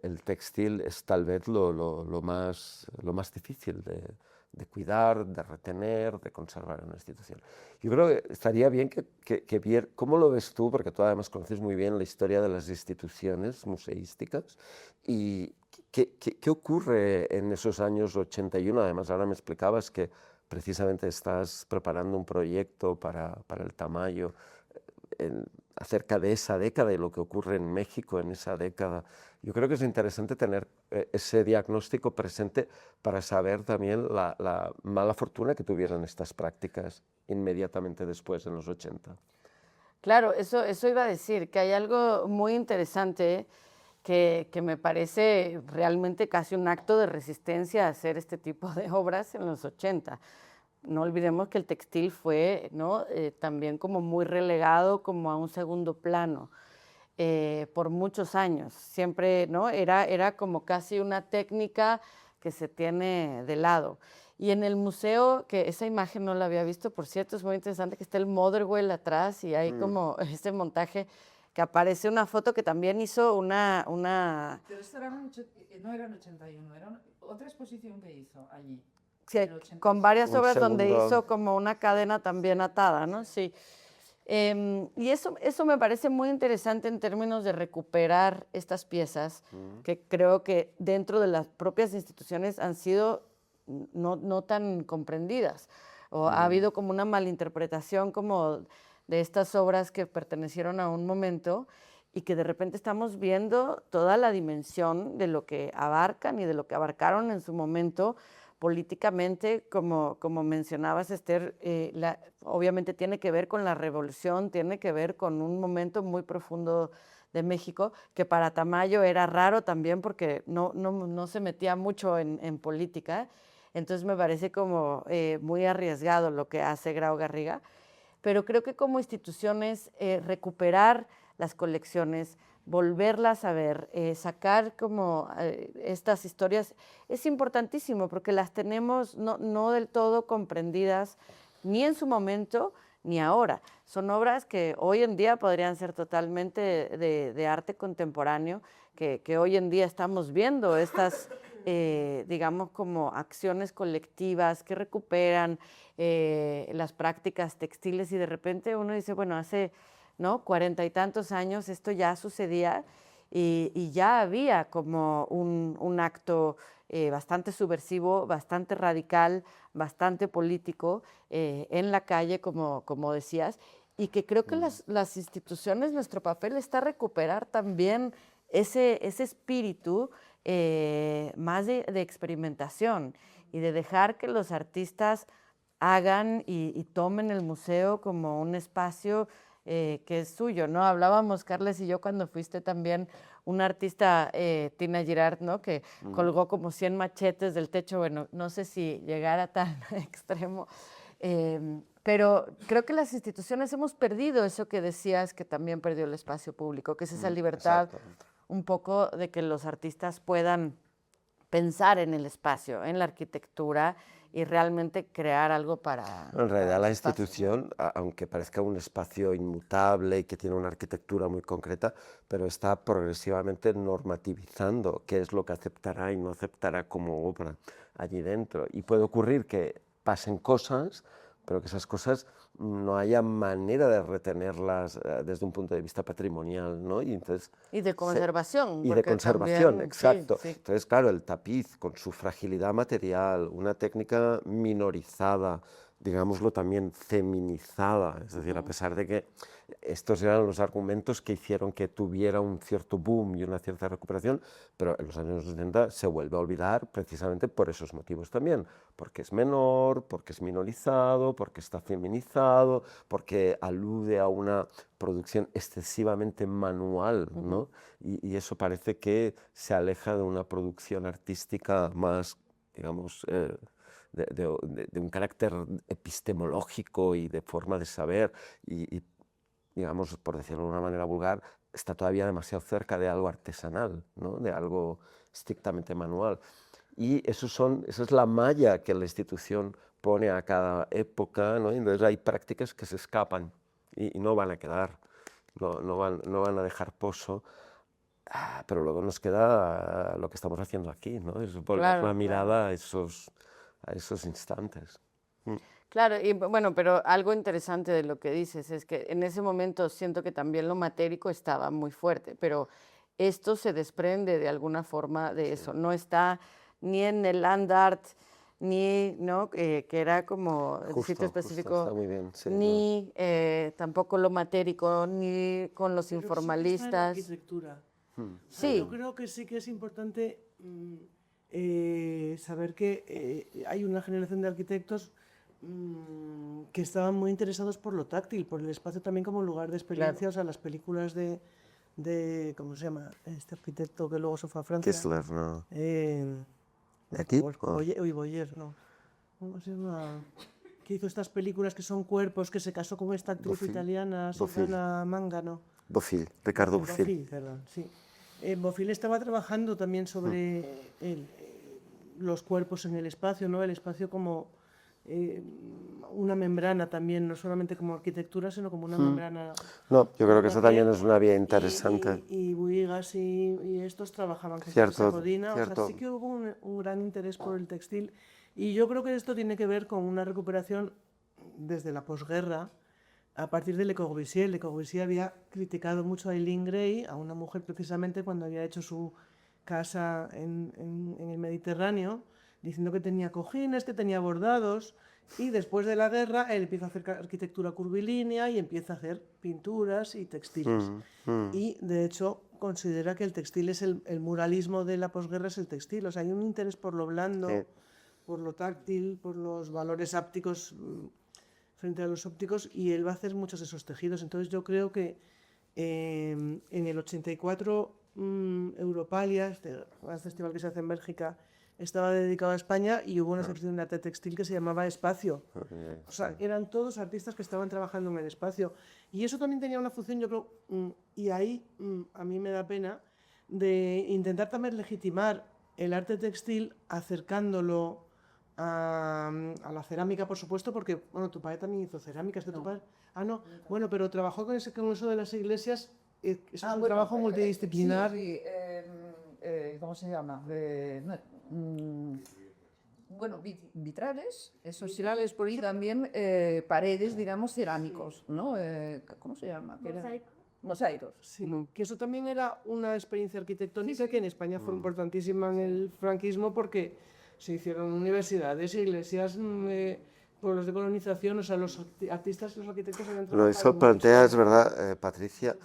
el textil es tal vez lo más difícil de cuidar, de retener, de conservar en una institución. Yo creo que estaría bien que vier, ¿cómo lo ves tú? Porque tú además conoces muy bien la historia de las instituciones museísticas y ¿qué ocurre en esos años 81? Además, ahora me explicabas que precisamente estás preparando un proyecto para el Tamayo acerca de esa década y lo que ocurre en México en esa década. Yo creo que es interesante tener ese diagnóstico presente para saber también la mala fortuna que tuvieron estas prácticas inmediatamente después, en los 80. Claro, eso iba a decir, que hay algo muy interesante que me parece realmente casi un acto de resistencia a hacer este tipo de obras en los 80. No olvidemos que el textil fue, ¿no? También como muy relegado como a un segundo plano por muchos años. Siempre, ¿no? Era como casi una técnica que se tiene de lado. Y en el museo, que esa imagen no la había visto, por cierto, es muy interesante que está el Motherwell atrás y hay como este montaje que aparece una foto que también hizo una... Pero esto era no era en 81, era otra exposición que hizo allí. Sí, con varias obras donde hizo como una cadena también atada, ¿no? Sí. Y eso me parece muy interesante en términos de recuperar estas piezas que creo que dentro de las propias instituciones han sido no tan comprendidas. O ha habido como una malinterpretación como de estas obras que pertenecieron a un momento y que de repente estamos viendo toda la dimensión de lo que abarcan y de lo que abarcaron en su momento políticamente, como mencionabas, Esther, obviamente tiene que ver con la revolución, tiene que ver con un momento muy profundo de México, que para Tamayo era raro también porque no se metía mucho en política. Entonces me parece como muy arriesgado lo que hace Grau Garriga, pero creo que como instituciones recuperar las colecciones, volverlas a ver, sacar como estas historias es importantísimo porque las tenemos no del todo comprendidas ni en su momento ni ahora. Son obras que hoy en día podrían ser totalmente de arte contemporáneo, que hoy en día estamos viendo estas, digamos, como acciones colectivas que recuperan las prácticas textiles y de repente uno dice, bueno, hace 40 y tantos años esto ya sucedía y ya había como un acto bastante subversivo, bastante radical, bastante político en la calle, como decías, y que creo que las instituciones, nuestro papel está recuperar también ese espíritu más de experimentación y de dejar que los artistas hagan y tomen el museo como un espacio que es suyo, ¿no? Hablábamos, Carles y yo, cuando fuiste también una artista, Tina Girard, ¿no? Que colgó como 100 machetes del techo, bueno, no sé si llegara tan extremo, pero creo que las instituciones hemos perdido eso que decías que también perdió el espacio público, que es esa libertad un poco de que los artistas puedan pensar en el espacio, en la arquitectura y realmente crear algo para... En realidad para la el espacio, institución, aunque parezca un espacio inmutable y que tiene una arquitectura muy concreta, pero está progresivamente normativizando qué es lo que aceptará y no aceptará como obra allí dentro. Y puede ocurrir que pasen cosas, pero que esas cosas no haya manera de retenerlas desde un punto de vista patrimonial, ¿no? Y entonces y de conservación. y de porque conservación, también, exacto. Sí, sí. Entonces, claro, el tapiz con su fragilidad material, una técnica minorizada, digámoslo también feminizada, es decir, a pesar de que estos eran los argumentos que hicieron que tuviera un cierto boom y una cierta recuperación, pero en los años 70 se vuelve a olvidar precisamente por esos motivos también, porque es menor, porque es minorizado, porque está feminizado, porque alude a una producción excesivamente manual, ¿no? Y eso parece que se aleja de una producción artística más, digamos, de un carácter epistemológico y de forma de saber y, digamos, por decirlo de una manera vulgar, está todavía demasiado cerca de algo artesanal, ¿no? De algo estrictamente manual. Y esa es la malla que la institución pone a cada época, ¿no? Y entonces hay prácticas que se escapan y no van a quedar, no van a dejar pozo. Pero luego nos queda lo que estamos haciendo aquí, ¿no? Es volver Claro, la mirada a esos instantes. Claro, y bueno, pero algo interesante de lo que dices es que en ese momento siento que también lo matérico estaba muy fuerte, pero esto se desprende de alguna forma de eso, no está ni en el land art, ni, ¿no? Que era como el sitio específico, está muy bien, sí, ni tampoco lo matérico, ni con los Pero sí que está en la informalistas. arquitectura. Sí. Yo creo que sí que es importante saber que hay una generación de arquitectos que estaban muy interesados por lo táctil, por el espacio también como lugar de experiencia. O sea, las películas de ¿cómo se llama? Este arquitecto que luego se fue a Francia. Kessler, ¿no? ¿De aquí? Boyer, no. ¿Cómo se llama? Que hizo estas películas que son cuerpos, que se casó con esta actriz Bofill. italiana, Bofill. Susana Mangano. Bofill, Ricardo Bofill. Bofill, perdón, sí. Bofill estaba trabajando también sobre los cuerpos en el espacio, ¿no? El espacio como una membrana también, no solamente como arquitectura, sino como una membrana. No, yo creo que eso también es una vía interesante. Y Buigas y estos trabajaban con Cierto, Codina. O sea, sí que hubo un gran interés por el textil. Y yo creo que esto tiene que ver con una recuperación desde la posguerra, a partir de Le Corbusier. Le Corbusier había criticado mucho a Eileen Gray, a una mujer precisamente cuando había hecho su casa en el Mediterráneo, diciendo que tenía cojines, que tenía bordados, y después de la guerra él empieza a hacer arquitectura curvilínea y empieza a hacer pinturas y textiles. Y de hecho considera que el textil es el muralismo de la posguerra, es el textil. O sea, hay un interés por lo blando, por lo táctil, por los valores ápticos frente a los ópticos, y él va a hacer muchos de esos tejidos. Entonces yo creo que en el 84 Europalia, este festival que se hace en Bélgica, estaba dedicado a España y hubo una sección de arte textil que se llamaba Espacio. O sea, eran todos artistas que estaban trabajando en el espacio. Y eso también tenía una función, yo creo, y ahí a mí me da pena, de intentar también legitimar el arte textil acercándolo a la cerámica, por supuesto, porque, bueno, tu padre también hizo cerámica, es que tu padre... Ah, no, bueno, pero trabajó con eso de las iglesias, eso es un trabajo multidisciplinar. Sí, ¿cómo se llama? Bueno, vitrales, esos vitrales por ahí también, paredes, digamos, cerámicos, ¿no? ¿Cómo se llama? Mosaico. mosairos. Sí, que eso también era una experiencia arquitectónica que en España fue importantísima en el franquismo porque se hicieron universidades, iglesias, pueblos de colonización, o sea, los artistas y los arquitectos habían trabajado Eso mucho plantea, es sobre- verdad, Patricia,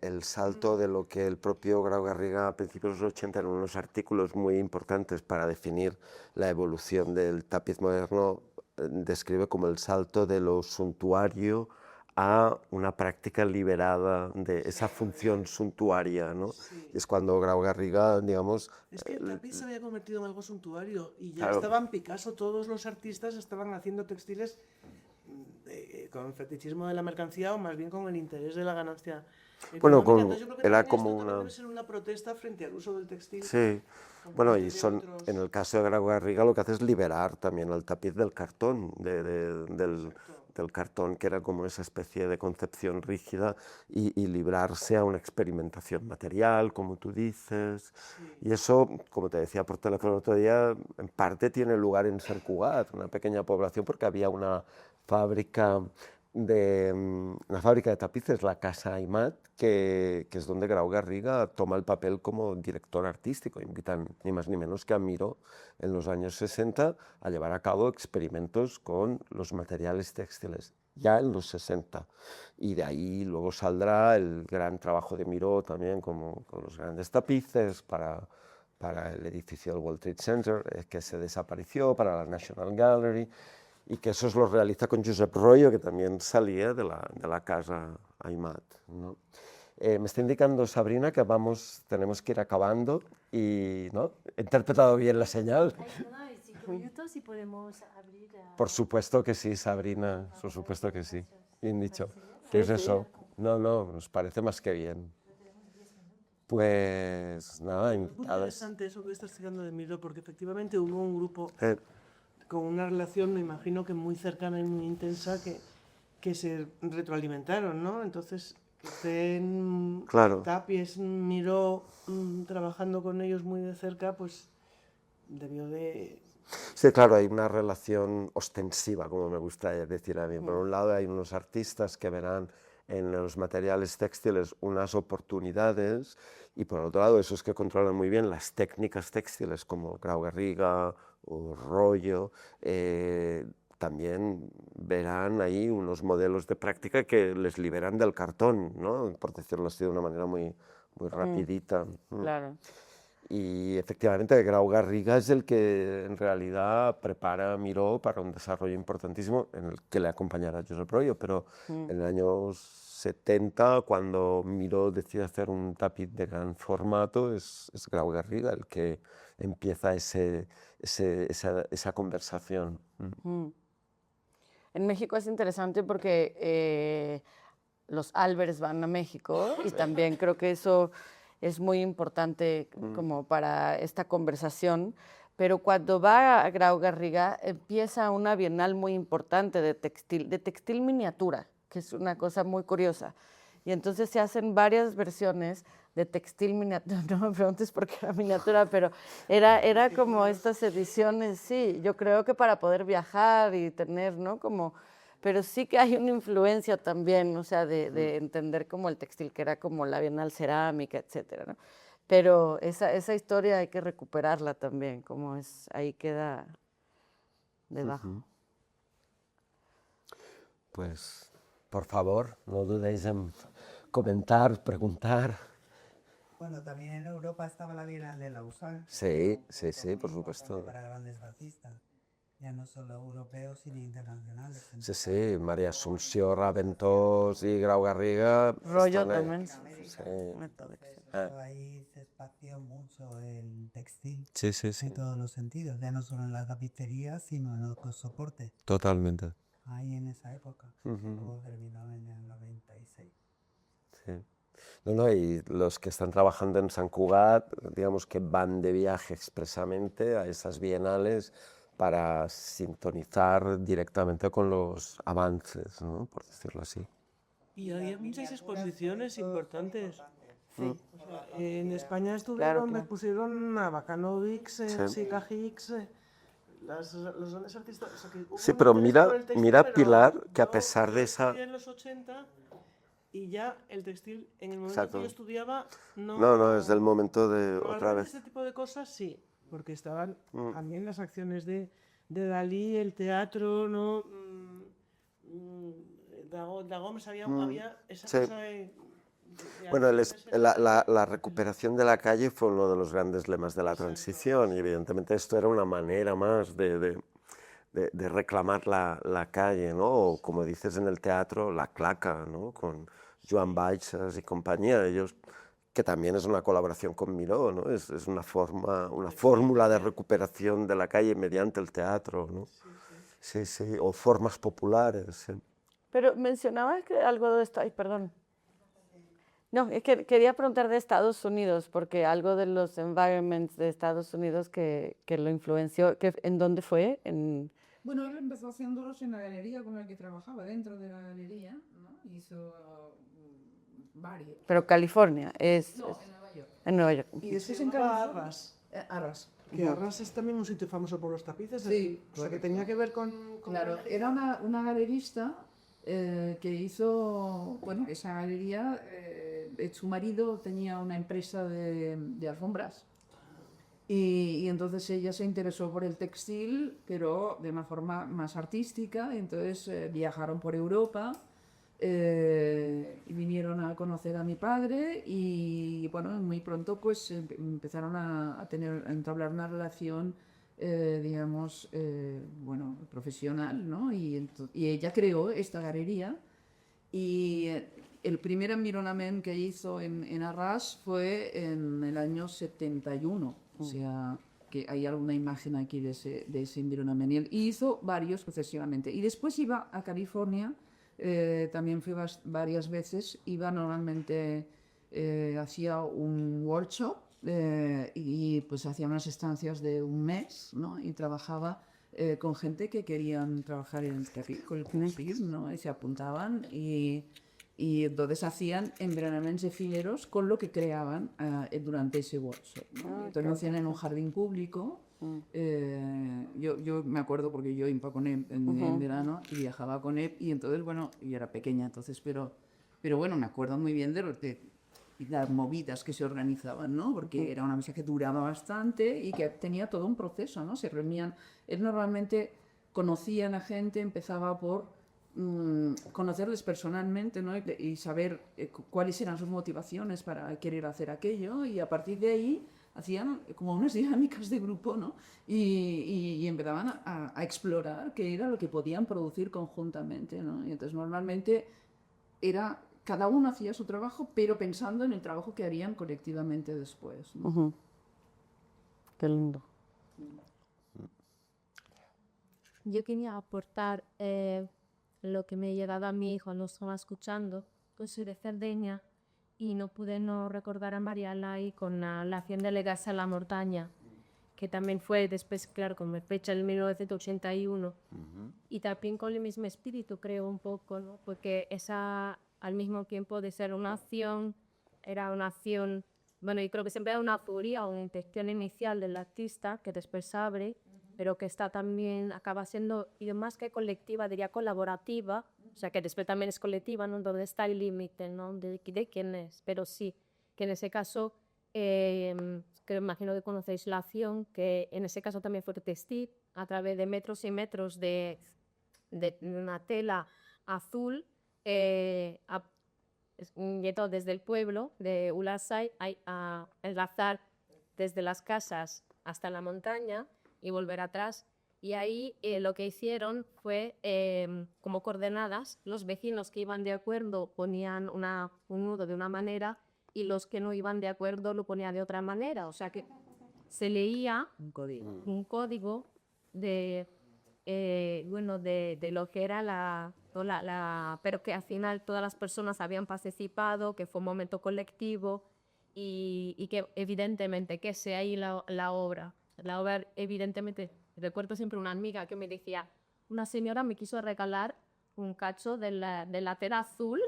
el salto de lo que el propio Grau Garriga a principios de los 80 en unos artículos muy importantes para definir la evolución del tapiz moderno, describe como el salto de lo suntuario a una práctica liberada de esa función suntuaria, ¿no? Y es cuando Grau Garriga, digamos, Es que el tapiz se había convertido en algo suntuario y ya Claro. estaban Picasso, todos los artistas estaban haciendo textiles con el fetichismo de la mercancía o más bien con el interés de la ganancia Bueno, económica. con- Entonces yo creo que era también como esto también una- debe ser una protesta frente al uso del textil. sí. como Bueno, parte y de son, otros- en el caso de Grau Garriga lo que hace es liberar también el tapiz del cartón, del cartón que era como esa especie de concepción rígida y librarse a una experimentación material, como tú dices. Y eso, como te decía por teléfono el otro día, en parte tiene lugar en Sant Cugat, una pequeña población, porque había una fábrica de tapices, la Casa Aymat, que es donde Grau Garriga toma el papel como director artístico. Invitan ni más ni menos que a Miró en los años 60 a llevar a cabo experimentos con los materiales textiles, ya en los 60. Y de ahí luego saldrá el gran trabajo de Miró también con los grandes tapices para el edificio del World Trade Center, que se desapareció, para la National Gallery, y que esos los realiza con Josep Royo, que también salía de la casa Aymat, ¿no? Me está indicando Sabrina que tenemos que ir acabando y, ¿no? ¿He interpretado bien la señal? Hay nada de 5 minutos y podemos abrir a... Por supuesto que sí, Sabrina, por supuesto que sí. Bien dicho. ¿Parece ¿Qué es eso? No, nos parece más que bien. Pues nada, Es muy invitadas. interesante eso que estás tirando de Miró, porque efectivamente hubo un grupo Eh, con una relación, me imagino que muy cercana y muy intensa, que se retroalimentaron, ¿no? Entonces, que estén Claro. Tapies, Miró trabajando con ellos muy de cerca, pues debió de... Sí, claro, hay una relación ostensiva, como me gusta decir a mí. Por un lado, hay unos artistas que verán en los materiales textiles unas oportunidades y por otro lado, esos que controlan muy bien las técnicas textiles como Grau Garriga o Royo, también verán ahí unos modelos de práctica que les liberan del cartón, ¿no? Por decirlo así de una manera muy rapidita. Claro. Y efectivamente Grau Garriga es el que en realidad prepara a Miró para un desarrollo importantísimo en el que le acompañará Josep Royo, pero en el año 70, cuando Miró decide hacer un tapiz de gran formato, es Grau Garriga el que empieza esa conversación. En México es interesante porque los Albers van a México y también creo que eso es muy importante como para esta conversación, pero cuando va a Grau Garriga empieza una bienal muy importante de textil miniatura, que es una cosa muy curiosa. Y entonces se hacen varias versiones de textil miniatura, no me preguntes por qué era miniatura, pero era como estas ediciones, sí, yo creo que para poder viajar y tener, ¿no? Como... Pero sí que hay una influencia también, o sea, de entender como el textil, que era como la Bienal Cerámica, etcétera, ¿no? Pero esa historia hay que recuperarla también, como es, ahí queda debajo. Pues, por favor, no dudéis en comentar, preguntar. Bueno, también en Europa estaba la Bienal de Lausanne. Sí, que sí, fue por muy supuesto. importante para grandes artistas, ya no solo europeos, sino internacionales. Sí, sí, María Asunción, Raventós y Grau Garriga. Rollo están ahí. también. Sí. Pero ahí se espació mucho el textil Sí, sí, sí, en todos los sentidos, ya no solo en la tapicería, sino en los soportes. totalmente. Ahí en esa época, luego terminó en el 96. Sí. No, y los que están trabajando en Sant Cugat, digamos que van de viaje expresamente a esas bienales para sintonizar directamente con los avances, ¿no? Por decirlo así. Y había muchas exposiciones importantes. Sí. O sea, en España estuvieron, claro. pusieron a Bacanovics, Sí. Sica Hicks, los grandes artistas. O sea, que hubo Sí, un pero interés mira, por el textil, mira pero Pilar, que a yo pesar de esa... en los 80 y ya el textil, en el momento Exacto. que yo estudiaba, no... No, es el momento de Pero otra hablar de vez. este tipo de cosas sí, porque estaban también las acciones de Dalí, el teatro, ¿no? Da Gómez, había esa Sí. cosa de Bueno, artistas en la calle. la recuperación de la calle fue uno de los grandes lemas de la transición y evidentemente esto era una manera más de reclamar la calle, ¿no? O como dices en el teatro, la claca, ¿no? Con Joan Baixas y compañía, ellos, que también es una colaboración con Miró, ¿no? Es una fórmula de recuperación de la calle mediante el teatro, ¿no? Sí, sí, o formas populares. Sí. Pero mencionabas que algo de esto, ay, perdón. No, es que quería preguntar de Estados Unidos, porque algo de los environments de Estados Unidos que lo influenció, ¿en dónde fue? Bueno, él empezó haciéndolos en la galería con la que trabajaba, dentro de la galería, ¿no? Hizo varios. Pero California, No, en Nueva York. en Nueva York. Y después Se en llamaba California. Arras. Arras. Que Arras es también un sitio famoso por los tapices. Sí, O sea, que tenía que ver con Claro, era una galerista que hizo, bueno, esa galería, su marido tenía una empresa de alfombras y entonces ella se interesó por el textil, pero de una forma más artística, y entonces viajaron por Europa y vinieron a conocer a mi padre y bueno, muy pronto pues empezaron a entablar una relación digamos, bueno, profesional, ¿no? Y ella creó esta galería y el primer environamiento que hizo en Arras fue en el año 71, o sea, que hay alguna imagen aquí de ese environamiento. Y él hizo varios sucesivamente. Y después iba a California, también fui varias veces, iba normalmente, hacía un workshop y pues hacía unas estancias de un mes, ¿no? Y trabajaba con gente que querían trabajar en el textil, ¿no? Y se apuntaban y entonces hacían environamientos efímeros con lo que creaban durante ese workshop, ¿no? Entonces lo hacían en un jardín público. Yo me acuerdo porque yo iba con él en verano y viajaba con él y entonces, bueno, yo era pequeña entonces, pero bueno, me acuerdo muy bien de las movidas que se organizaban, ¿no? Porque era una mesa que duraba bastante y que tenía todo un proceso, ¿no? Se reunían, él normalmente conocía a la gente, empezaba por conocerles personalmente, ¿no? Y saber cuáles eran sus motivaciones para querer hacer aquello y a partir de ahí hacían como unas dinámicas de grupo, ¿no? Y empezaban a explorar qué era lo que podían producir conjuntamente, ¿no? Y entonces normalmente era cada uno hacía su trabajo, pero pensando en el trabajo que harían colectivamente después, ¿no? Qué lindo. Yo quería aportar lo que me ha llegado a mí cuando estaba escuchando. Pues soy de Cerdeña y no pude no recordar a Mariala y con la acción de Legarse a la montaña, que también fue después, claro, con fecha del 1981. Y también con el mismo espíritu, creo, un poco, ¿no? Porque esa, al mismo tiempo de ser una acción, era una acción, bueno, yo creo que siempre hay una teoría o una intención inicial del artista que después se abre, pero que está también, acaba siendo, y más que colectiva, diría colaborativa, o sea, que después también es colectiva, ¿no? Donde está el límite, ¿no? De quién es, pero sí, que en ese caso, que imagino que conocéis la acción, que en ese caso también fue textil, a través de metros y metros de una tela azul, yendo desde el pueblo de Ulasai a enlazar desde las casas hasta la montaña y volver atrás. Y ahí lo que hicieron fue, como coordenadas, los vecinos que iban de acuerdo ponían un nudo de una manera y los que no iban de acuerdo lo ponían de otra manera. O sea que se leía un código de, bueno, de lo que era pero que al final todas las personas habían participado, que fue un momento colectivo y que evidentemente que sea ahí la obra. La obra evidentemente, recuerdo siempre una amiga que me decía, una señora me quiso regalar un cacho de la tela azul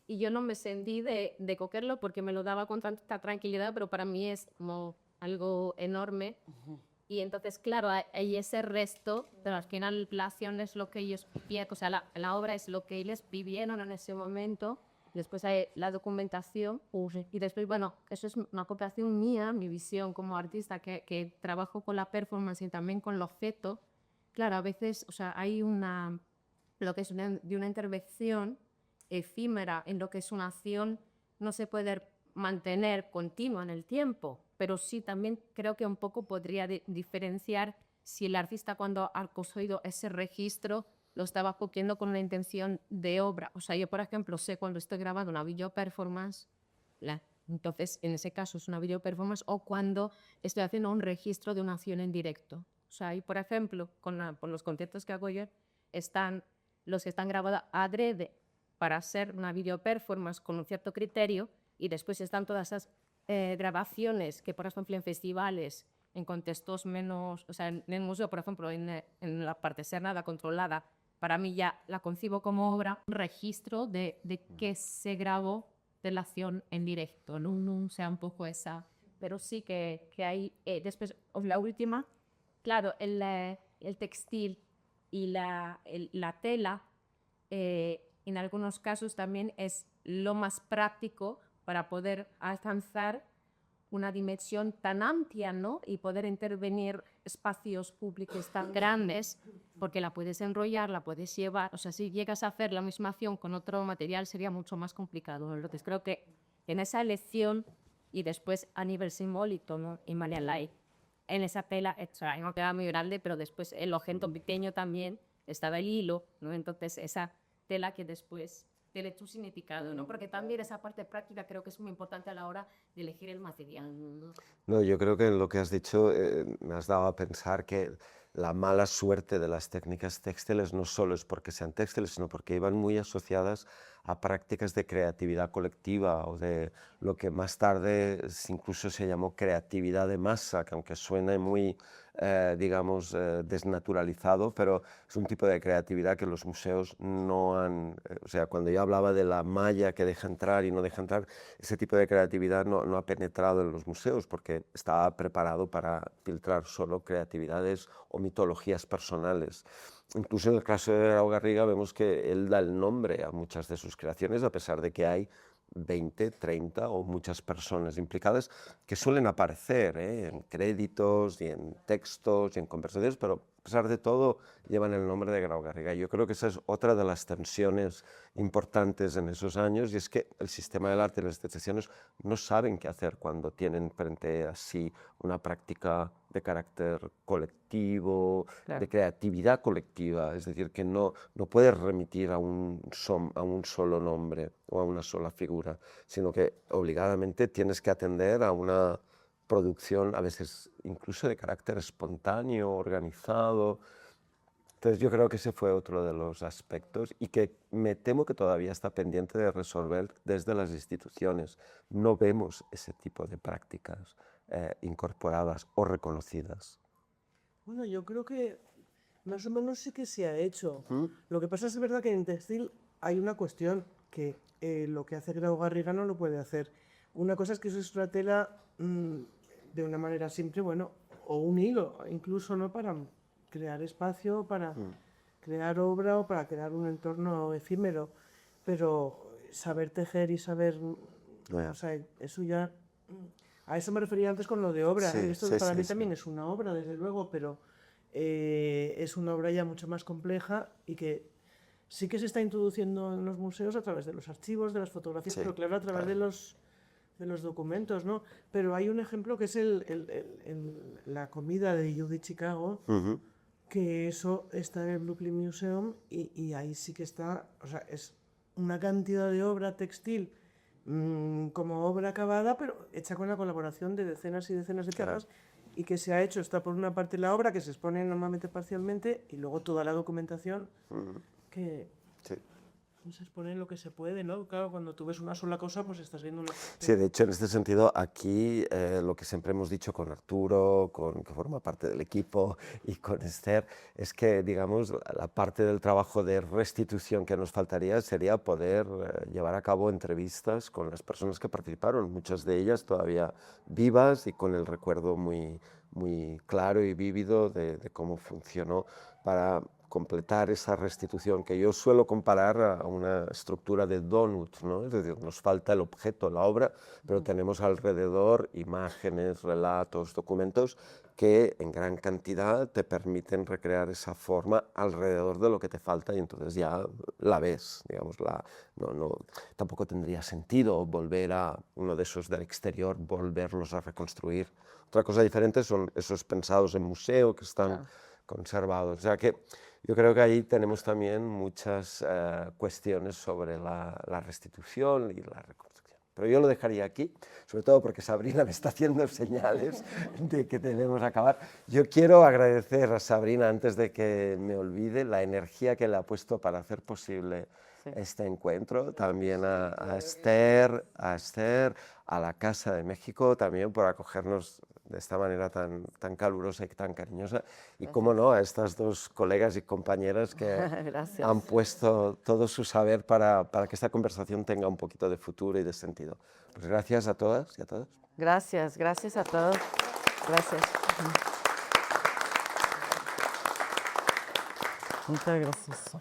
y yo no me sentí de cogerlo porque me lo daba con tanta tranquilidad, pero para mí es como algo enorme. Y entonces, claro, hay ese resto, pero al final la acción es lo que ellos vivieron, o sea, la obra es lo que ellos vivieron en ese momento, después hay la documentación y después, bueno, eso es una cooperación mía, mi visión como artista, que trabajo con la performance y también con los fetos. Claro, a veces, o sea, hay lo que es de una intervención efímera en lo que es una acción, no se puede mantener continua en el tiempo, pero sí también creo que un poco podría diferenciar si el artista cuando ha construido ese registro lo estaba cogiendo con la intención de obra. O sea, yo, por ejemplo, sé cuando estoy grabando una video performance, entonces en ese caso es una video performance, o cuando estoy haciendo un registro de una acción en directo. O sea, y por ejemplo, con los conciertos que hago yo, están los que están grabados adrede para hacer una video performance con un cierto criterio, y después están todas esas grabaciones que, por ejemplo, en festivales, en contextos menos, o sea, en el museo, por ejemplo, en la parte externa, controlada, para mí ya la concibo como obra, un registro de qué se grabó de la acción en directo, no sea un poco esa, pero sí que hay, después, la última, claro, el textil y la tela, en algunos casos también es lo más práctico para poder alcanzar una dimensión tan amplia, ¿no? Y poder intervenir espacios públicos tan grandes, porque la puedes enrollar, la puedes llevar. O sea, si llegas a hacer la misma acción con otro material sería mucho más complicado. Entonces creo que en esa elección y después a nivel simbólico, ¿no? Y María Lai, en esa tela, no queda muy grande, pero después el objeto pequeño también, estaba el hilo, ¿no? Entonces esa tela que después tiene tu significado, ¿no? Porque también esa parte práctica creo que es muy importante a la hora de elegir el material, ¿no? No, yo creo que en lo que has dicho me has dado a pensar que la mala suerte de las técnicas textiles no solo es porque sean textiles, sino porque iban muy asociadas a prácticas de creatividad colectiva o de lo que más tarde incluso se llamó creatividad de masa, que aunque suene muy, digamos, desnaturalizado, pero es un tipo de creatividad que los museos no han... o sea, cuando yo hablaba de la malla que deja entrar y no deja entrar, ese tipo de creatividad no ha penetrado en los museos porque estaba preparado para filtrar solo creatividades o mitologías personales. Incluso en el caso de Grau Garriga vemos que él da el nombre a muchas de sus creaciones, a pesar de que hay 20, 30 o muchas personas implicadas que suelen aparecer en créditos y en textos y en conversaciones, pero a pesar de todo llevan el nombre de Grau Garriga. Yo creo que esa es otra de las tensiones importantes en esos años, y es que el sistema del arte y las instituciones no saben qué hacer cuando tienen frente a sí una práctica de carácter colectivo, Claro. de creatividad colectiva, es decir, que no puedes remitir a un solo nombre o a una sola figura, sino que obligadamente tienes que atender a una producción a veces incluso de carácter espontáneo, organizado. Entonces yo creo que ese fue otro de los aspectos y que me temo que todavía está pendiente de resolver desde las instituciones. No vemos ese tipo de prácticas incorporadas o reconocidas. Bueno, yo creo que más o menos sí que se ha hecho. ¿Mm? Lo que pasa es verdad que en textil hay una cuestión que lo que hace Grau Garriga no lo puede hacer. Una cosa es que eso es una tela de una manera simple, bueno, o un hilo, incluso no para crear espacio, para crear obra o para crear un entorno efímero, pero saber tejer y saber, o sea, eso ya, a eso me refería antes con lo de obra. Sí, Esto sí, para sí, mí sí. también es una obra, desde luego, pero es una obra ya mucho más compleja y que sí que se está introduciendo en los museos a través de los archivos, de las fotografías, Sí, pero claro, a través de los documentos, ¿no? Pero hay un ejemplo que es la comida de Judy Chicago, Ujú. que eso está en el Brooklyn Museum y ahí sí que está, o sea, es una cantidad de obra textil como obra acabada, pero hecha con la colaboración de decenas y decenas de Claro. tapas, y que se ha hecho, está por una parte la obra, que se expone normalmente parcialmente, y luego toda la documentación que Sí. se expone lo que se puede, ¿no? Claro, cuando tú ves una sola cosa, pues estás viendo una... Sí, de hecho, en este sentido, aquí lo que siempre hemos dicho con Arturo, que forma parte del equipo, y con Esther, es que, digamos, la parte del trabajo de restitución que nos faltaría sería poder llevar a cabo entrevistas con las personas que participaron, muchas de ellas todavía vivas y con el recuerdo muy, muy claro y vívido de cómo funcionó, para completar esa restitución, que yo suelo comparar a una estructura de donut, ¿no? Es decir, nos falta el objeto, la obra, pero tenemos alrededor imágenes, relatos, documentos que en gran cantidad te permiten recrear esa forma alrededor de lo que te falta y entonces ya la ves, digamos, tampoco tendría sentido volver a uno de esos del exterior, volverlos a reconstruir. Otra cosa diferente son esos pensados en museo que están conservados. O sea que yo creo que ahí tenemos también muchas cuestiones sobre la restitución y la reconstrucción. Pero yo lo dejaría aquí, sobre todo porque Sabrina me está haciendo señales de que tenemos que acabar. Yo quiero agradecer a Sabrina, antes de que me olvide, la energía que le ha puesto para hacer posible este encuentro, también a Esther, a la Casa de México, también por acogernos de esta manera tan calurosa y tan cariñosa, y cómo no, a estas dos colegas y compañeras que han puesto todo su saber para que esta conversación tenga un poquito de futuro y de sentido. Pues gracias a todas y a todos. Gracias, gracias a todos. Gracias. Muchas gracias.